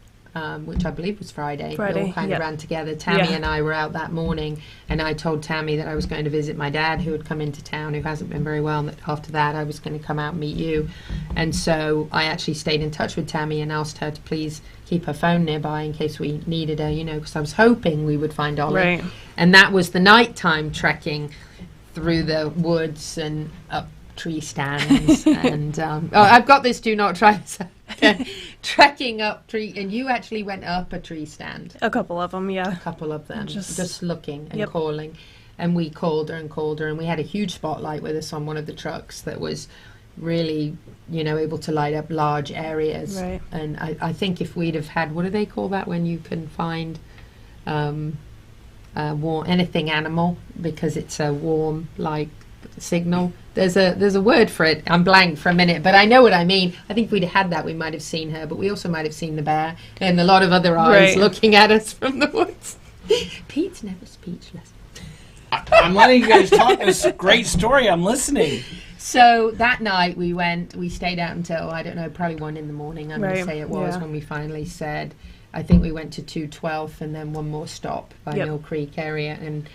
which I believe was Friday, we all kind of ran together. Tammy and I were out that morning, and I told Tammy that I was going to visit my dad, who had come into town, who hasn't been very well. And that after that, I was going to come out and meet you. And so I actually stayed in touch with Tammy and asked her to please keep her phone nearby in case we needed her, because I was hoping we would find Dolly. Right. And that was the nighttime trekking through the woods and up tree stands. And I've got this do not try this. Trekking up tree, and you actually went up a tree stand. A couple of them, yeah. A couple of them, just looking and Yep. calling. And we called her, and we had a huge spotlight with us on one of the trucks that was really, able to light up large areas. Right. And I think if we'd have had, what do they call that when you can find warm anything animal because it's a warm signal? There's a word for it. I'm blank for a minute, but I know what I mean. I think if we'd had that, we might have seen her, but we also might have seen the bear and a lot of other eyes Right. looking at us from the woods. Pete's never speechless. I'm letting you guys talk this great story. I'm listening. So that night we stayed out until, I don't know, probably 1 a.m. I'm going to Right, say it was, yeah. when we finally said, I think we went to 212 and then one more stop by Yep. Mill Creek area, and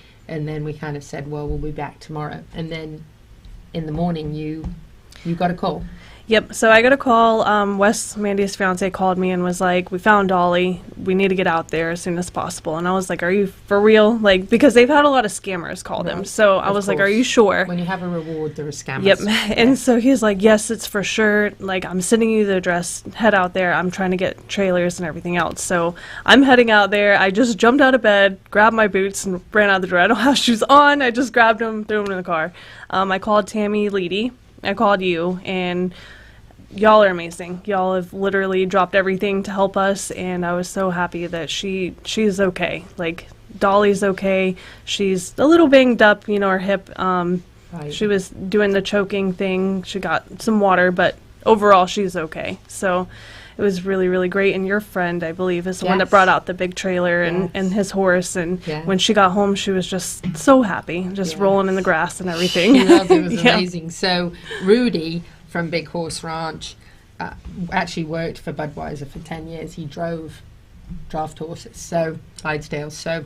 then we kind of said, well, we'll be back tomorrow. And then in the morning you got a call. Yep. So I got a call. Wes, Mandy's fiance, called me and was like, "We found Dolly. We need to get out there as soon as possible." And I was like, "Are you for real?" Like, because they've had a lot of scammers call them. Right. So I Of was like, "Are course. you sure?" When you have a reward, there are scammers. Yep. And so he's like, "Yes, it's for sure. Like, I'm sending you the address. Head out there. I'm trying to get trailers and everything else." So I'm heading out there. I just jumped out of bed, grabbed my boots, and ran out the door. I don't have shoes on. I just grabbed them, threw them in the car. I called Tammy Leedy. I called you, and y'all are amazing. Y'all have literally dropped everything to help us, and I was so happy that she's okay. Like, Dolly's okay. She's a little banged up, her hip. Right. She was doing the choking thing. She got some water, but overall she's okay. So it was really, really great. And your friend, I believe, is the one that Yes. brought out the big trailer Yes. and his horse. And Yes. when she got home, she was just so happy, just Yes. rolling in the grass and everything. It was Yeah. amazing. So Rudy from Big Horse Ranch actually worked for Budweiser for 10 years. He drove draft horses, so Clydesdales. So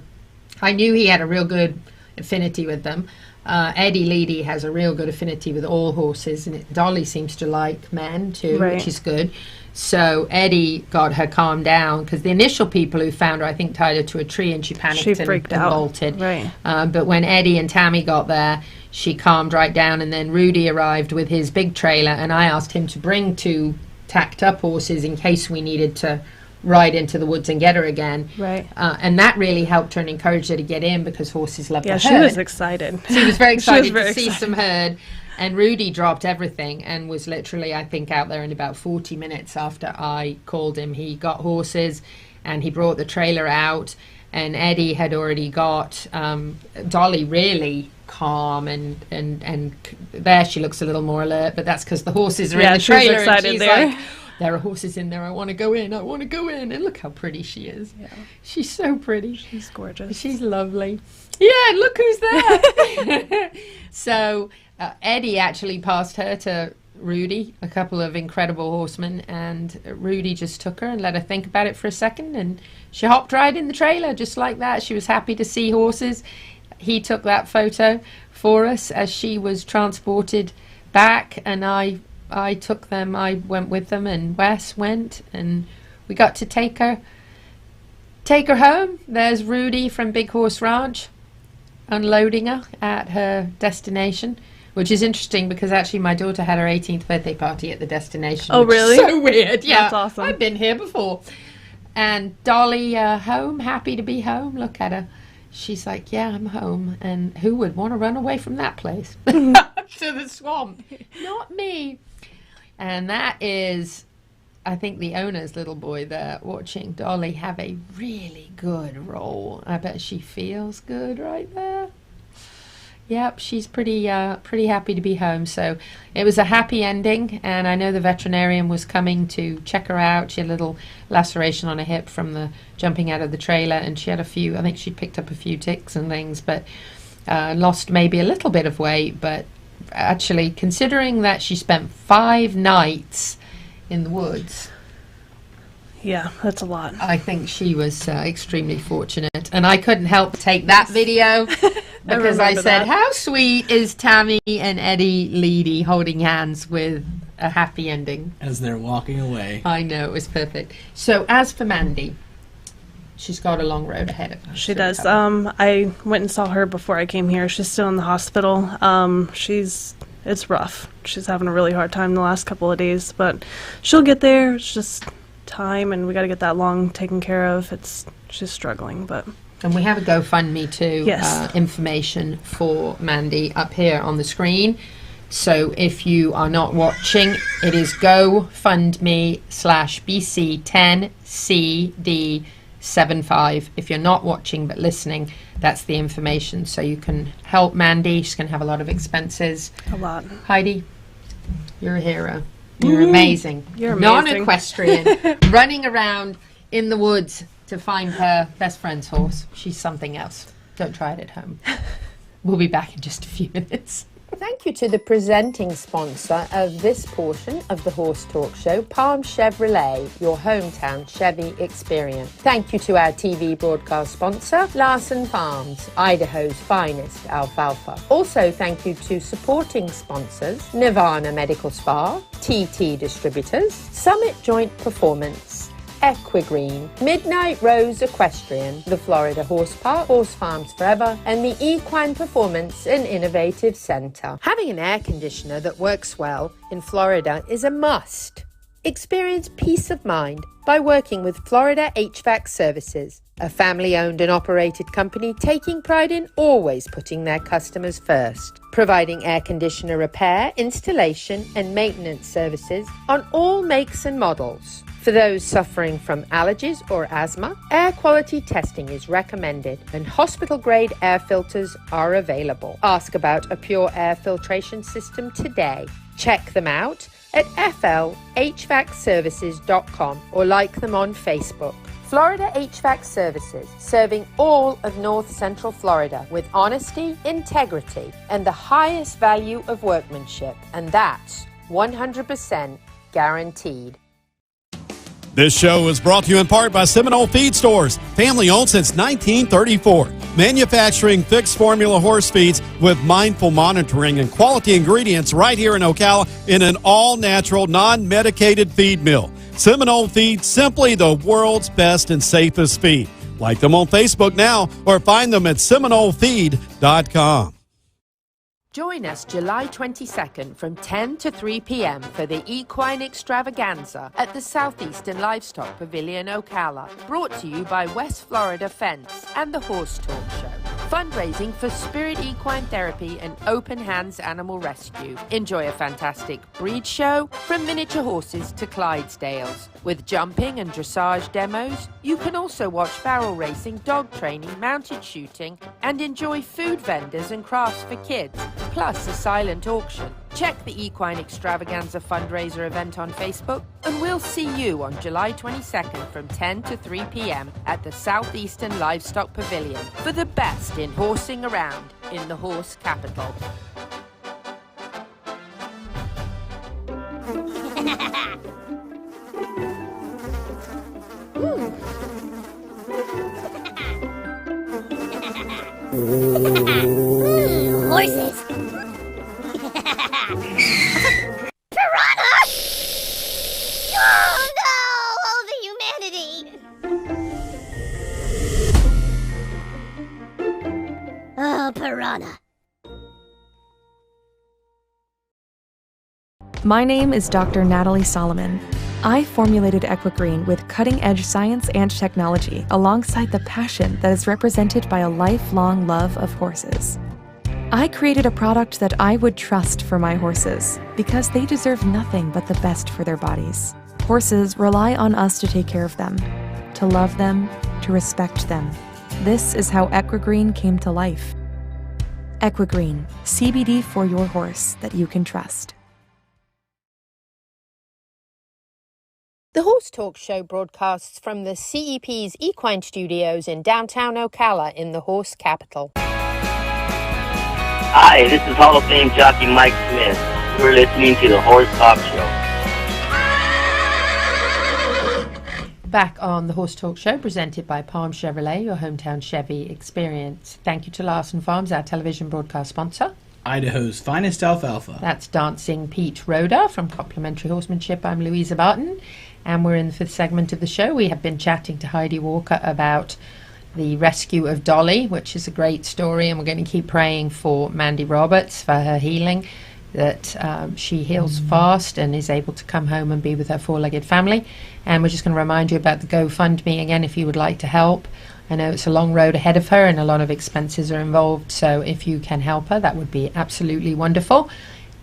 I knew he had a real good affinity with them. Eddie Leedy has a real good affinity with all horses, and Dolly seems to like men too, Right. which is good. So Eddie got her calmed down, because the initial people who found her, I think, tied her to a tree, and she panicked She and freaked out. bolted. Right. But when Eddie and Tammy got there, she calmed right down, and then Rudy arrived with his big trailer, and I asked him to bring 2 tacked up horses in case we needed to ride into the woods and get her again. Right. And that really helped her and encouraged her to get in, because horses love Yeah, the she herd. was excited. She was very She was excited very to see some herd. And Rudy dropped everything and was literally, I think, out there in about 40 minutes after I called him. He got horses and he brought the trailer out. And Eddie had already got Dolly really calm, and there she looks a little more alert, but that's because the horses are in the she was trailer. And excited she's there. like, there are horses in there. I want to go in. I want to go in. And look how pretty she is. Yeah. She's so pretty. She's gorgeous. She's lovely. Yeah, look who's there. So Eddie actually passed her to Rudy, a couple of incredible horsemen, and Rudy just took her and let her think about it for a second, and she hopped right in the trailer just like that. She was happy to see horses. He took that photo for us as she was transported back, and I took them. I went with them, and Wes went, and we got to take her take her home. There's Rudy from Big Horse Ranch unloading her at her destination, which is interesting because actually my daughter had her 18th birthday party at the destination. Oh, which is really? so weird. Yeah, That's awesome. I've been here before. And Dolly home, happy to be home. Look at her. She's like, yeah, I'm home. And who would want to run away from that place? To the swamp. Not me. And that is, I think, the owner's little boy there watching Dolly have a really good roll. I bet she feels good right there. Yep, she's pretty happy to be home. So it was a happy ending, and I know the veterinarian was coming to check her out. She had a little laceration on her hip from the jumping out of the trailer, and she had a few, I think she picked up a few ticks and things, but lost maybe a little bit of weight. But actually, considering that she spent 5 nights in the woods, Yeah, that's a lot. I think she was extremely fortunate. And I couldn't help but take that video because I remember said, that. how sweet is Tammy and Eddie Leedy holding hands with a happy ending? As they're walking away. I know, it was perfect. So as for Mandy, she's got a long road ahead of her. She to does. recover. I went and saw her before I came here. She's still in the hospital. It's rough. She's having a really hard time the last couple of days, but she'll get there. It's just time, and we got to get that lung taken care of. She's struggling, but And we have a GoFundMe too, Yes. information for Mandy up here on the screen. So if you are not watching, it is GoFundMe/BC10CD75. If you're not watching but listening, that's the information. So you can help Mandy. She's going to have a lot of expenses. a lot. Heidi, you're a hero. You're amazing. You're amazing. Non-equestrian, running around in the woods to find her best friend's horse. She's something else. Don't try it at home. We'll be back in just a few minutes. Thank you to the presenting sponsor of this portion of the Horse Talk Show, Palm Chevrolet, your hometown Chevy experience. Thank you to our TV broadcast sponsor, Larson Farms, Idaho's finest alfalfa. Also, thank you to supporting sponsors, Nirvana Medical Spa, TT Distributors, Summit Joint Performance, Equigreen, Midnight Rose Equestrian, the Florida Horse Park, Horse Farms Forever, and the Equine Performance and Innovative Center. Having an air conditioner that works well in Florida is a must. Experience peace of mind by working with Florida HVAC Services, a family-owned and operated company taking pride in always putting their customers first, providing air conditioner repair, installation, and maintenance services on all makes and models. For those suffering from allergies or asthma, air quality testing is recommended and hospital-grade air filters are available. Ask about a pure air filtration system today. Check them out at flhvacservices.com or like them on Facebook. Florida HVAC Services, serving all of North Central Florida with honesty, integrity, and the highest value of workmanship. And that's 100% guaranteed. This show is brought to you in part by Seminole Feed Stores, family owned since 1934. Manufacturing fixed formula horse feeds with mindful monitoring and quality ingredients right here in Ocala in an all-natural, non-medicated feed mill. Seminole Feed, simply the world's best and safest feed. Like them on Facebook now or find them at SeminoleFeed.com. Join us July 22nd from 10 to 3 p.m. for the Equine Extravaganza at the Southeastern Livestock Pavilion, Ocala. Brought to you by West Florida Fence and the Horse Talk Show. Fundraising for Spirit Equine Therapy and Open Hands Animal Rescue. Enjoy a fantastic breed show from miniature horses to Clydesdales. With jumping and dressage demos, you can also watch barrel racing, dog training, mounted shooting, and enjoy food vendors and crafts for kids, plus a silent auction. Check the Equine Extravaganza fundraiser event on Facebook, and we'll see you on July 22nd from 10 to 3 p.m. at the Southeastern Livestock Pavilion for the best in horsing around in the horse capital. Horses. Piranha! Oh no! Oh, the humanity! piranha. My name is Dr. Natalie Solomon. I formulated Equigreen with cutting-edge science and technology alongside the passion that is represented by a lifelong love of horses. I created a product that I would trust for my horses because they deserve nothing but the best for their bodies. Horses rely on us to take care of them, to love them, to respect them. This is how Equigreen came to life. Equigreen, CBD for your horse that you can trust. The Horse Talk Show broadcasts from the CEP's Equine Studios in downtown Ocala in the horse capital. Hi, this is Hall of Fame jockey Mike Smith. You're listening to the Horse Talk Show. Back on the Horse Talk Show, presented by Palm Chevrolet, your hometown Chevy experience. Thank you to Larson Farms, our television broadcast sponsor. Idaho's finest alfalfa. That's Dancing Pete Rhoda from Complimentary Horsemanship. I'm Louisa Barton, and we're in the fifth segment of the show. We have been chatting to Heidi Walker about the rescue of Dolly, which is a great story, and we're going to keep praying for Mandy Roberts for her healing, that she heals fast and is able to come home and be with her four-legged family. And we're just going to remind you about the GoFundMe again if you would like to help. I know it's a long road ahead of her and a lot of expenses are involved, so if you can help her, that would be absolutely wonderful.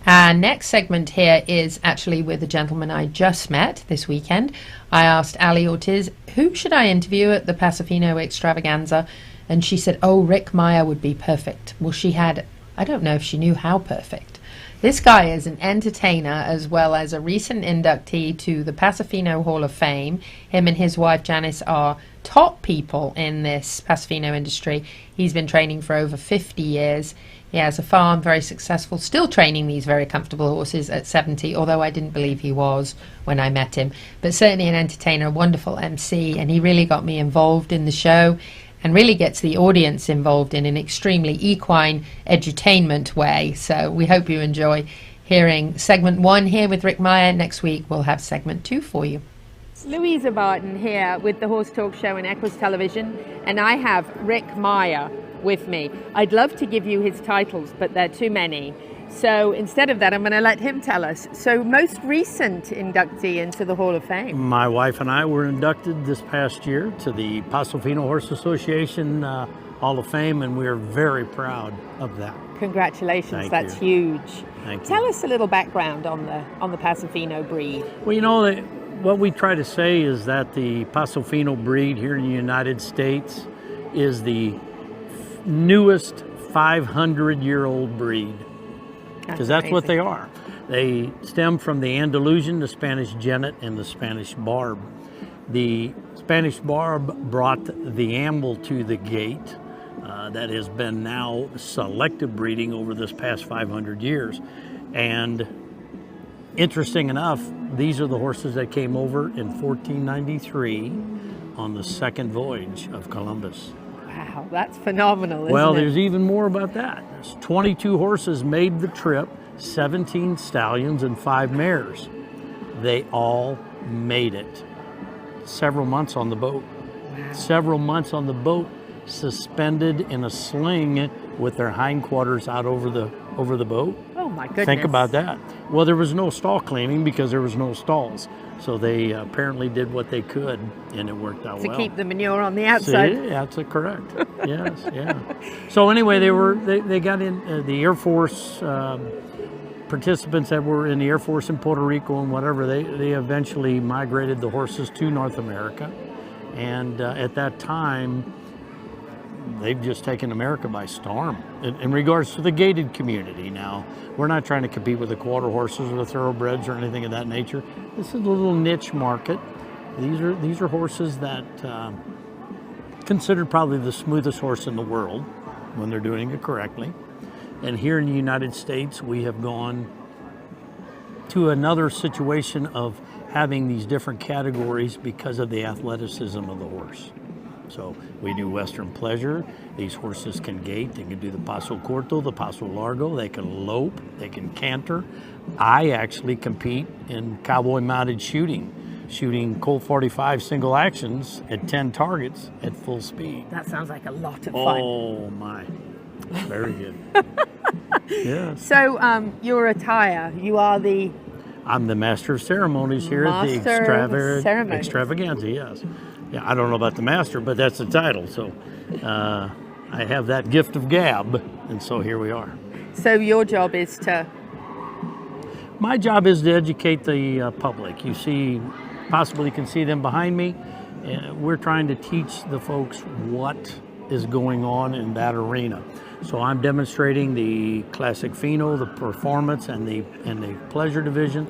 Our next segment here is actually with a gentleman I just met this weekend. I asked Ali Ortiz, who should I interview at the Pasofino Extravaganza? And she said, oh, Rick Meyer would be perfect. Well, she had, I don't know if she knew how perfect. This guy is an entertainer as well as a recent inductee to the Pasofino Hall of Fame. Him and his wife Janice are top people in this Pasofino industry. He's been training for over 50 years. He has a farm, very successful, still training these very comfortable horses at 70, although I didn't believe he was when I met him. But certainly an entertainer, a wonderful MC, and he really got me involved in the show and really gets the audience involved in an extremely equine edutainment way. So we hope you enjoy hearing segment 1 here with Rick Meyer. Next week we'll have segment 2 for you. It's Louisa Barton here with the Horse Talk Show and Equus Television, and I have Rick Meyer with me. I'd love to give you his titles, but they're too many. So instead of that, I'm going to let him tell us. So most recent inductee into the Hall of Fame. My wife and I were inducted this past year to the Pasofino Horse Association Hall of Fame, and we're very proud of that. Congratulations, that's you. huge. Thank you. Tell us a little background on the Pasofino breed. Well, you know, what we try to say is that the Pasofino breed here in the United States is the newest 500-year-old breed. Because that's what they are. They stem from the Andalusian, the Spanish Genet, and the Spanish Barb. The Spanish Barb brought the Amble to the gate. That has been now selective breeding over this past 500 years. And interesting enough, these are the horses that came over in 1493 on the second voyage of Columbus. Wow, that's phenomenal, isn't Well, it? there's even more about that. There's 22 horses made the trip, 17 stallions and 5 mares. They all made it. Several months on the boat. Wow. Several months on the boat, suspended in a sling with their hindquarters out over the boat. Oh my goodness. Think about that. Well, there was no stall cleaning because there was no stalls. So they apparently did what they could, and it worked out to well. keep the manure on the outside. See, that's correct. Yes, yeah. So anyway, they got in the Air Force participants that were in the Air Force in Puerto Rico and whatever. They eventually migrated the horses to North America, and at that time, they've just taken America by storm in regards to the gated community. Now, we're not trying to compete with the quarter horses or the thoroughbreds or anything of that nature. This is a little niche market. These are horses that considered probably the smoothest horse in the world when they're doing it correctly. And here in the United States, we have gone to another situation of having these different categories because of the athleticism of the horse. So we do Western Pleasure. These horses can gait. They can do the Paso Corto, the Paso Largo. They can lope. They can canter. I actually compete in cowboy mounted shooting Colt 45 single actions at 10 targets at full speed. That sounds like a lot of fun. Oh my. Very good. Yes. So your attire, you are the I'm the master of ceremonies here at the Master of Ceremonies. Extravaganza, yes. Yeah, I don't know about the master, but that's the title. So I have that gift of gab, and so here we are. So your job is to My job is to educate the public. You see, possibly you can see them behind me. We're trying to teach the folks what is going on in that arena. So I'm demonstrating the classic pheno, the performance, and the pleasure division,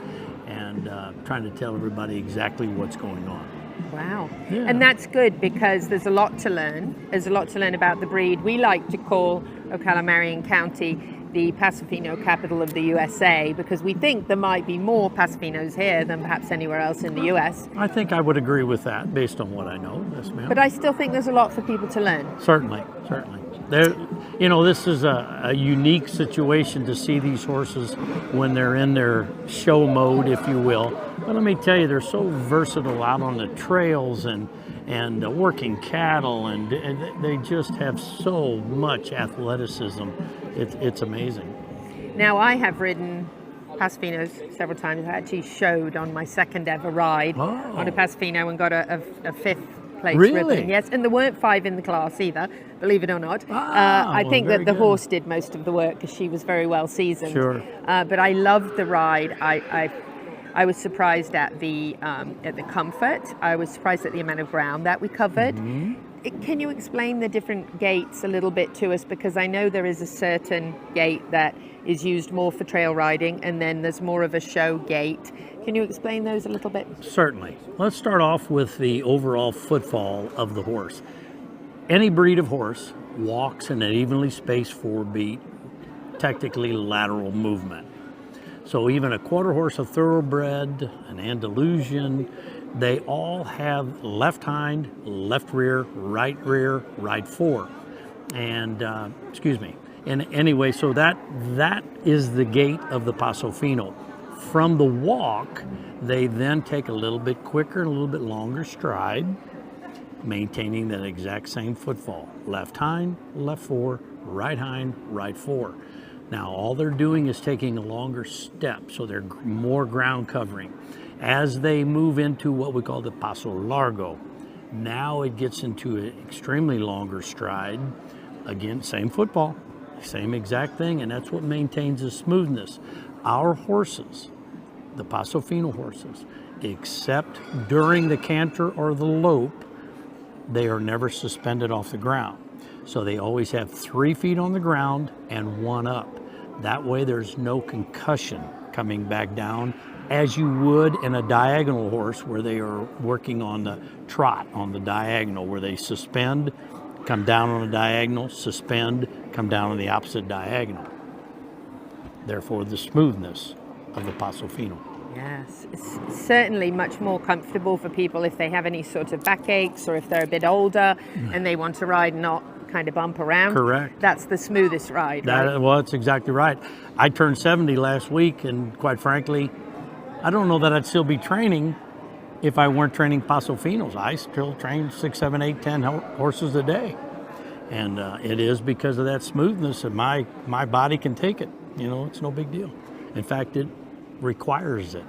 and trying to tell everybody exactly what's going on. Wow. Yeah. And that's good because there's a lot to learn. There's a lot to learn about the breed. We like to call Ocala Marion County the Pasofino capital of the USA because we think there might be more Pasofinos here than perhaps anywhere else in the US. I think I would agree with that based on what I know. Yes, ma'am. But I still think there's a lot for people to learn. Certainly. There, this is a unique situation to see these horses when they're in their show mode, if you will. But let me tell you, they're so versatile out on the trails and working cattle, and they just have so much athleticism. It's amazing. Now, I have ridden Pasofinos several times. I actually showed on my second ever ride on a Pasofino and got a fifth place Really? ribbon. Yes, and there weren't 5 in the class either, believe it or not. I well, think that very the good. horse did most of the work because she was very well seasoned. Sure. But I loved the ride. I was surprised at the comfort. I was surprised at the amount of ground that we covered. Can you explain the different gaits a little bit to us? Because I know there is a certain gait that is used more for trail riding, and then there's more of a show gait. Can you explain those a little bit? Certainly. Let's start off with the overall footfall of the horse. Any breed of horse walks in an evenly spaced 4-beat, technically lateral movement. So even a quarter horse, a thoroughbred, an Andalusian, they all have left hind, left rear, right fore. And, And anyway, so that is the gait of the Pasofino. From the walk, they then take a little bit quicker and a little bit longer stride, maintaining that exact same footfall. Left hind, left fore, right fore. Now, all they're doing is taking a longer step, so they're more ground covering. As they move into what we call the paso largo, now it gets into an extremely longer stride. Again, same football, same exact thing, and that's what maintains the smoothness. Our horses, the Pasofino horses, except during the canter or the lope, they are never suspended off the ground. So they always have 3 feet on the ground and 1 up. That way there's no concussion coming back down as you would in a diagonal horse where they are working on the trot, on the diagonal, where they suspend, come down on a diagonal, suspend, come down on the opposite diagonal. Therefore, the smoothness of the Pasofino. Yes, it's certainly much more comfortable for people if they have any sort of backaches or if they're a bit older and they want to ride not kind of bump around. Correct. That's the smoothest ride, right? Well, that's exactly right. I turned 70 last week, and quite frankly, I don't know that I'd still be training if I weren't training Pasofinos. I still train 6, 7, 8, 10 horses a day. And it is because of that smoothness that my body can take it. It's no big deal. In fact, it requires it.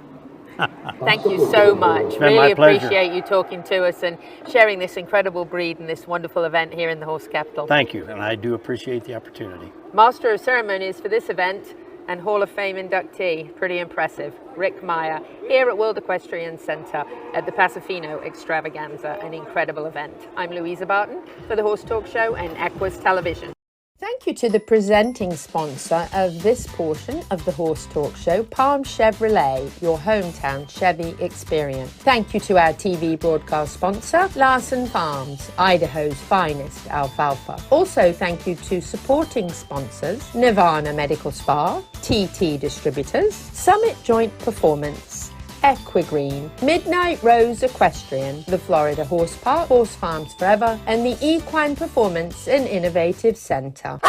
Thank you so much. been Really my pleasure. appreciate you talking to us and sharing this incredible breed and this wonderful event here in the Horse Capital. Thank you, and I do appreciate the opportunity. Master of Ceremonies for this event and Hall of Fame inductee, pretty impressive, Rick Meyer, here at World Equestrian Center at the Pasofino Extravaganza, an incredible event. I'm Louisa Barton for the Horse Talk Show and Equus Television. Thank you to the presenting sponsor of this portion of the Horse Talk Show, Palm Chevrolet, your hometown Chevy experience. Thank you to our TV broadcast sponsor, Larson Farms, Idaho's finest alfalfa. Also, thank you to supporting sponsors, Nirvana Medical Spa, TT Distributors, Summit Joint Performance, Equigreen, Midnight Rose Equestrian, the Florida Horse Park, Horse Farms Forever, and the Equine Performance and Innovative Center.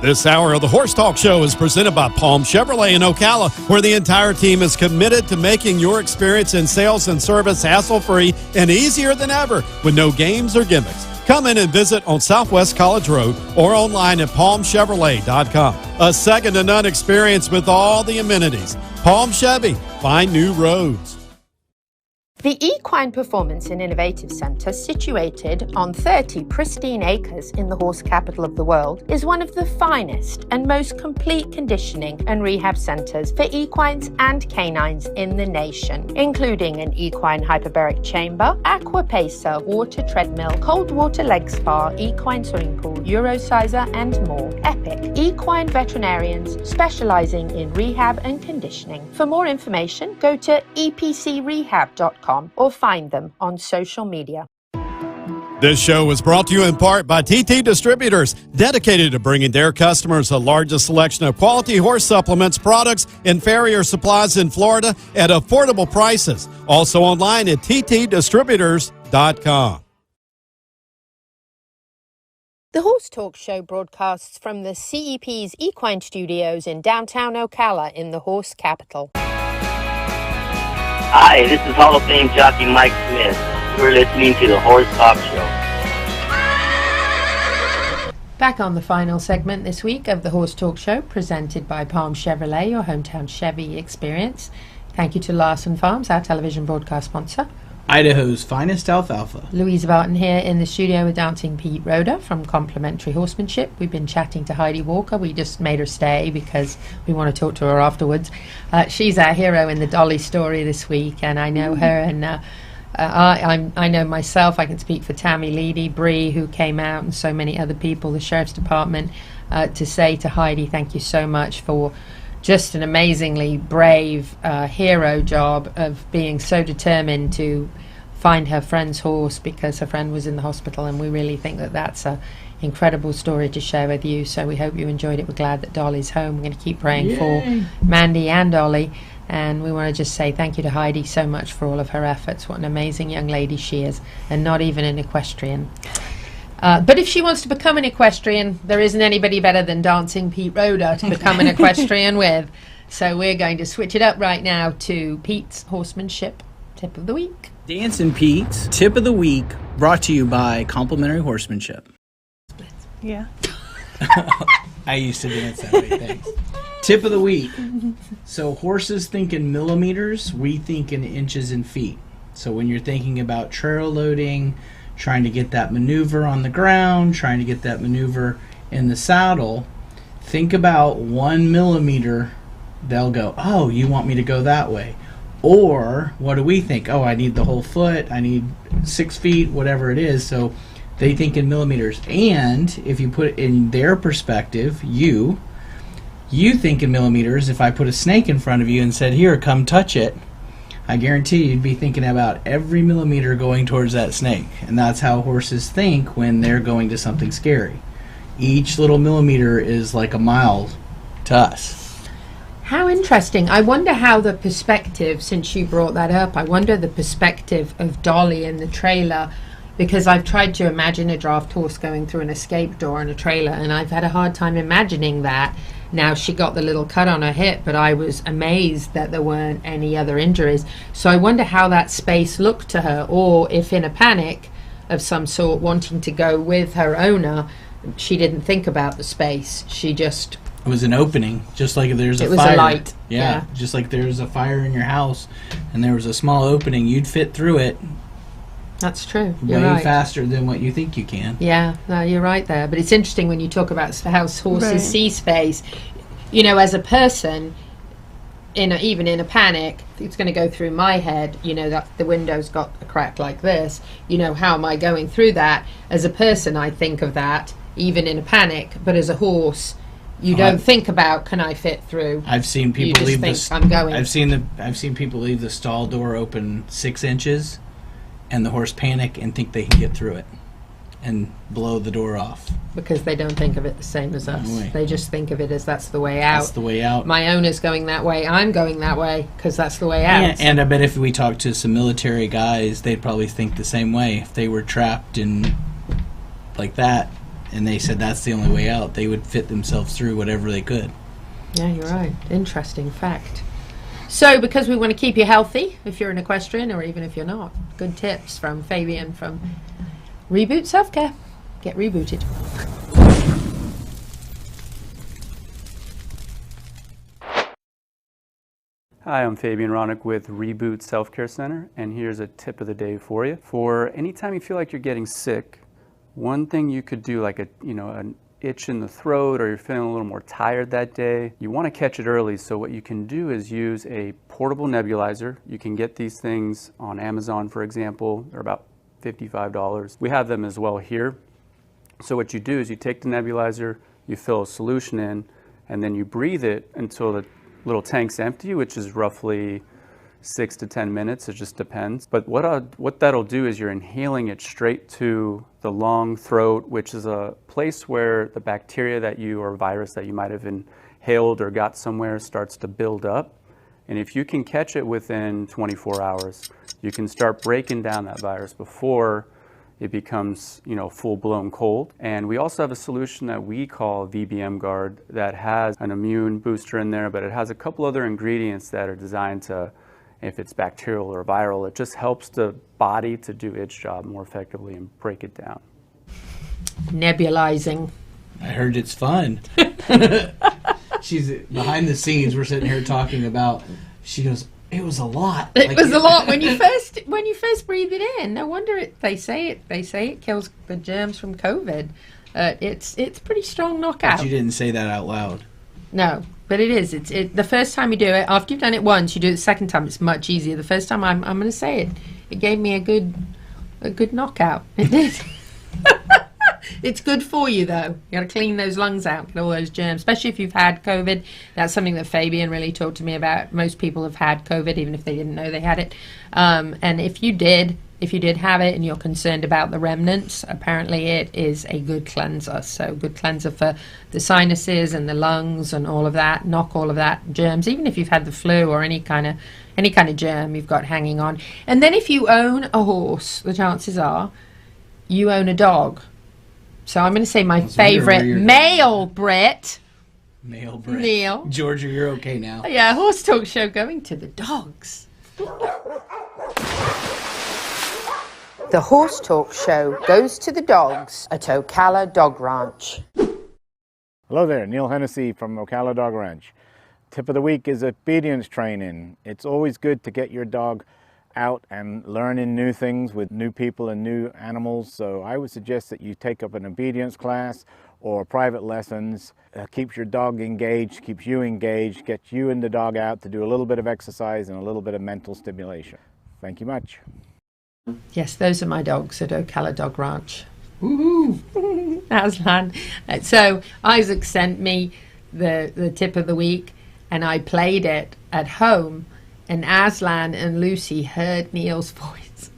This hour of the Horse Talk Show is presented by Palm Chevrolet in Ocala, where the entire team is committed to making your experience in sales and service hassle-free and easier than ever with no games or gimmicks. Come in and visit on Southwest College Road or online at palmchevrolet.com. A second-to-none experience with all the amenities. Palm Chevy, find new roads. The Equine Performance and Innovative Centre, situated on 30 pristine acres in the horse capital of the world, is one of the finest and most complete conditioning and rehab centres for equines and canines in the nation, including an equine hyperbaric chamber, aqua pacer, water treadmill, cold water leg spa, equine swimming pool, Eurosizer, and more. Epic equine veterinarians specialising in rehab and conditioning. For more information, go to epcrehab.com or find them on social media. This show is brought to you in part by TT Distributors, dedicated to bringing their customers the largest selection of quality horse supplements, products, and farrier supplies in Florida at affordable prices. Also online at ttdistributors.com. The Horse Talk Show broadcasts from the CEP's Equine Studios in downtown Ocala in the horse capital. Hi, this is Hall of Fame jockey Mike Smith. You're listening to the Horse Talk Show. Back on the final segment this week of the Horse Talk Show, presented by Palm Chevrolet, your hometown Chevy experience. Thank you to Larson Farms, our television broadcast sponsor. Idaho's finest alfalfa. Louise Barton here in the studio with Dancing Pete Rhoda from Complimentary Horsemanship. We've been chatting to Heidi Walker. We just made her stay because we want to talk to her afterwards. She's our hero in the Dolly story this week, and I know her, and I know myself. I can speak for Tammy Leedy, Bree, who came out, and so many other people, the Sheriff's Department, to say to Heidi, thank you so much for just an amazingly brave hero job of being so determined to find her friend's horse because her friend was in the hospital, and we really think that that's a incredible story to share with you. So we hope you enjoyed it. We're glad that Dolly's home. We're going to keep praying for Mandy and Dolly, and we want to just say thank you to Heidi so much for all of her efforts. What an amazing young lady she is, and not even an equestrian. But if she wants to become an equestrian, there isn't anybody better than Dancing Pete Rhoda to become an equestrian with. So we're going to switch it up right now to Pete's Horsemanship Tip of the Week. Dancing Pete's Tip of the Week, brought to you by Complimentary Horsemanship. Yeah. I used to dance that way, thanks. Tip of the Week. So horses think in millimeters, we think in inches and feet. So when you're thinking about trail loading, trying to get that maneuver on the ground, trying to get that maneuver in the saddle, think about 1 millimeter. They'll go, oh, you want me to go that way. Or what do we think? Oh, I need the whole foot, I need 6 feet, whatever it is. So they think in millimeters. And if you put it in their perspective, you think in millimeters. If I put a snake in front of you and said, here, come touch it, I guarantee you'd be thinking about every millimeter going towards that snake. And that's how horses think when they're going to something scary. Each little millimeter is like a mile to us. How interesting. I wonder how the perspective, since you brought that up, I wonder the perspective of Dolly in the trailer, because I've tried to imagine a draft horse going through an escape door in a trailer, and I've had a hard time imagining that. Now, she got the little cut on her hip, but I was amazed that there weren't any other injuries. So I wonder how that space looked to her, or if in a panic of some sort, wanting to go with her owner, she didn't think about the space. She just... It was an opening, just like if there's a fire. It was a light. Yeah, just like there's a fire in your house and there was a small opening, you'd fit through it. That's true. Way You're right. faster than what you think you can. Yeah, no, you're right there. But it's interesting when you talk about how horses see space. You know, as a person, even in a panic, it's going to go through my head. You know, that the window's got a crack like this. You know, how am I going through that? As a person, I think of that, even in a panic. But as a horse, you don't think about, can I fit through? I've seen people leave I'm going. I've seen people leave the stall door open 6 inches, and the horse panic and think they can get through it and blow the door off. Because they don't think of it the same as us. No, they just think of it as that's the way out. That's the way out. My owner's going that way, I'm going that way, because that's the way out. And I bet if we talked to some military guys, they'd probably think the same way. If they were trapped in like that and they said that's the only way out. They would fit themselves through whatever they could. Yeah, you're right. Interesting fact. So, because we want to keep you healthy, if you're an equestrian or even if you're not, good tips from Fabian from Reboot Self-Care. Get rebooted. Hi, I'm Fabian Ronick with Reboot Self-Care Center, and here's a tip of the day for you. For anytime you feel like you're getting sick, one thing you could do, like an itch in the throat, or you're feeling a little more tired that day, you want to catch it early. So what you can do is use a portable nebulizer. You can get these things on Amazon, for example. They're about $55. We have them as well here. So what you do is you take the nebulizer, you fill a solution in, and then you breathe it until the little tank's empty, which is roughly 6 to 10 minutes. It just depends. But what that'll do is you're inhaling it straight to the lung, throat, which is a place where the bacteria or virus that you might have inhaled or got somewhere starts to build up. And if you can catch it within 24 hours, you can start breaking down that virus before it becomes, full-blown cold. And we also have a solution that we call VBM Guard that has an immune booster in there, but it has a couple other ingredients that are designed to, if it's bacterial or viral, it just helps the body to do its job more effectively and break it down. Nebulizing. I heard it's fun. She's behind the scenes. We're sitting here talking about, she goes, it was a lot. It was a lot when you first breathe it in. No wonder they say it kills the germs from COVID. It's pretty strong knockout. But you didn't say that out loud. No, but it is. It's the first time you do it. After you've done it once, you do it the second time. It's much easier. The first time, I'm going to say it. It gave me a good knockout. It did. It's good for you, though. You got to clean those lungs out, get all those germs, especially if you've had COVID. That's something that Fabian really talked to me about. Most people have had COVID, even if they didn't know they had it. And if you did have it and you're concerned about the remnants, apparently it is a good cleanser. So good cleanser for the sinuses and the lungs and all of that. Knock all of that germs, even if you've had the flu or any kind of germ you've got hanging on. And then if you own a horse, the chances are you own a dog. So I'm going to say my favorite male Brit. Male Brit. Neil. Georgia, you're okay now. Yeah, horse talk show going to the dogs. The Horse Talk Show goes to the dogs at Ocala Dog Ranch. Hello there, Neil Hennessy from Ocala Dog Ranch. Tip of the week is obedience training. It's always good to get your dog out and learning new things with new people and new animals. So I would suggest that you take up an obedience class or private lessons. Keeps your dog engaged, keeps you engaged, gets you and the dog out to do a little bit of exercise and a little bit of mental stimulation. Thank you much. Yes, those are my dogs at Ocala Dog Ranch. Woohoo! Aslan. So Isaac sent me the tip of the week and I played it at home. And Aslan and Lucy heard Neil's voice.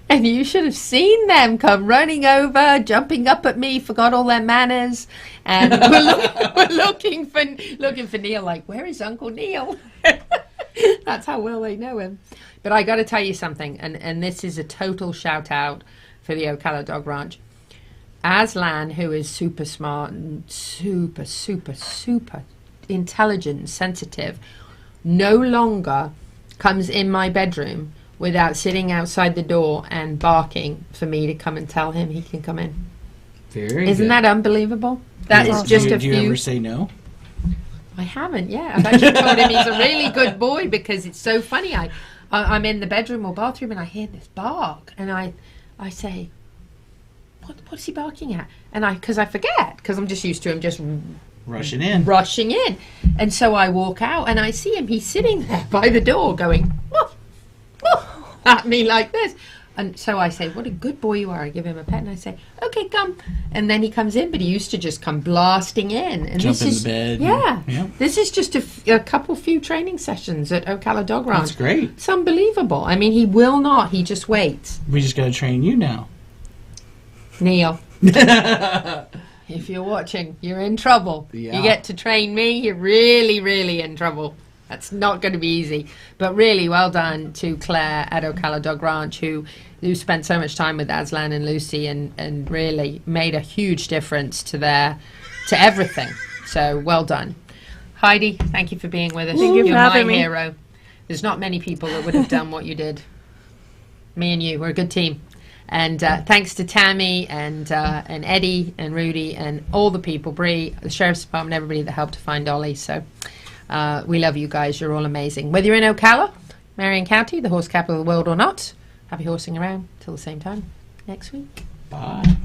And you should have seen them come running over, jumping up at me, forgot all their manners. And we're looking for Neil, like, where is Uncle Neil? That's how well they know him. But I got to tell you something, and this is a total shout out for the Ocala Dog Ranch. Aslan, who is super smart and super, super, super intelligent and sensitive, no longer comes in my bedroom without sitting outside the door and barking for me to come and tell him he can come in. Isn't that unbelievable? That is just a few. Do you ever say no? I haven't, yeah. I've actually told him he's a really good boy because it's so funny. I'm in the bedroom or bathroom and I hear this bark and I say, what's he barking at? And because I forget, because I'm just used to him just rushing in. And so I walk out and I see him. He's sitting there by the door going, woof, woof, at me like this. And so I say, what a good boy you are. I give him a pet and I say, okay, come. And then he comes in, but he used to just come blasting in. And jump in the bed. Yeah. This is just a few training sessions at Ocala Dog Ranch. That's great. It's unbelievable. I mean, he will not. He just waits. We just got to train you now. Neil. If you're watching, you're in trouble. Yeah. You get to train me, you're really, really in trouble. That's not going to be easy. But really, well done to Claire at Ocala Dog Ranch, who spent so much time with Aslan and Lucy and really made a huge difference to everything. So well done. Heidi, thank you for being with us. Thank you for You're having my me. hero. There's not many people that would have done what you did. Me and you, we're a good team. And thanks to Tammy and Eddie and Rudy and all the people, Bree, the Sheriff's Department, everybody that helped to find Dolly. So we love you guys. You're all amazing. Whether you're in Ocala, Marion County, the horse capital of the world or not, happy horsing around till the same time next week. Bye.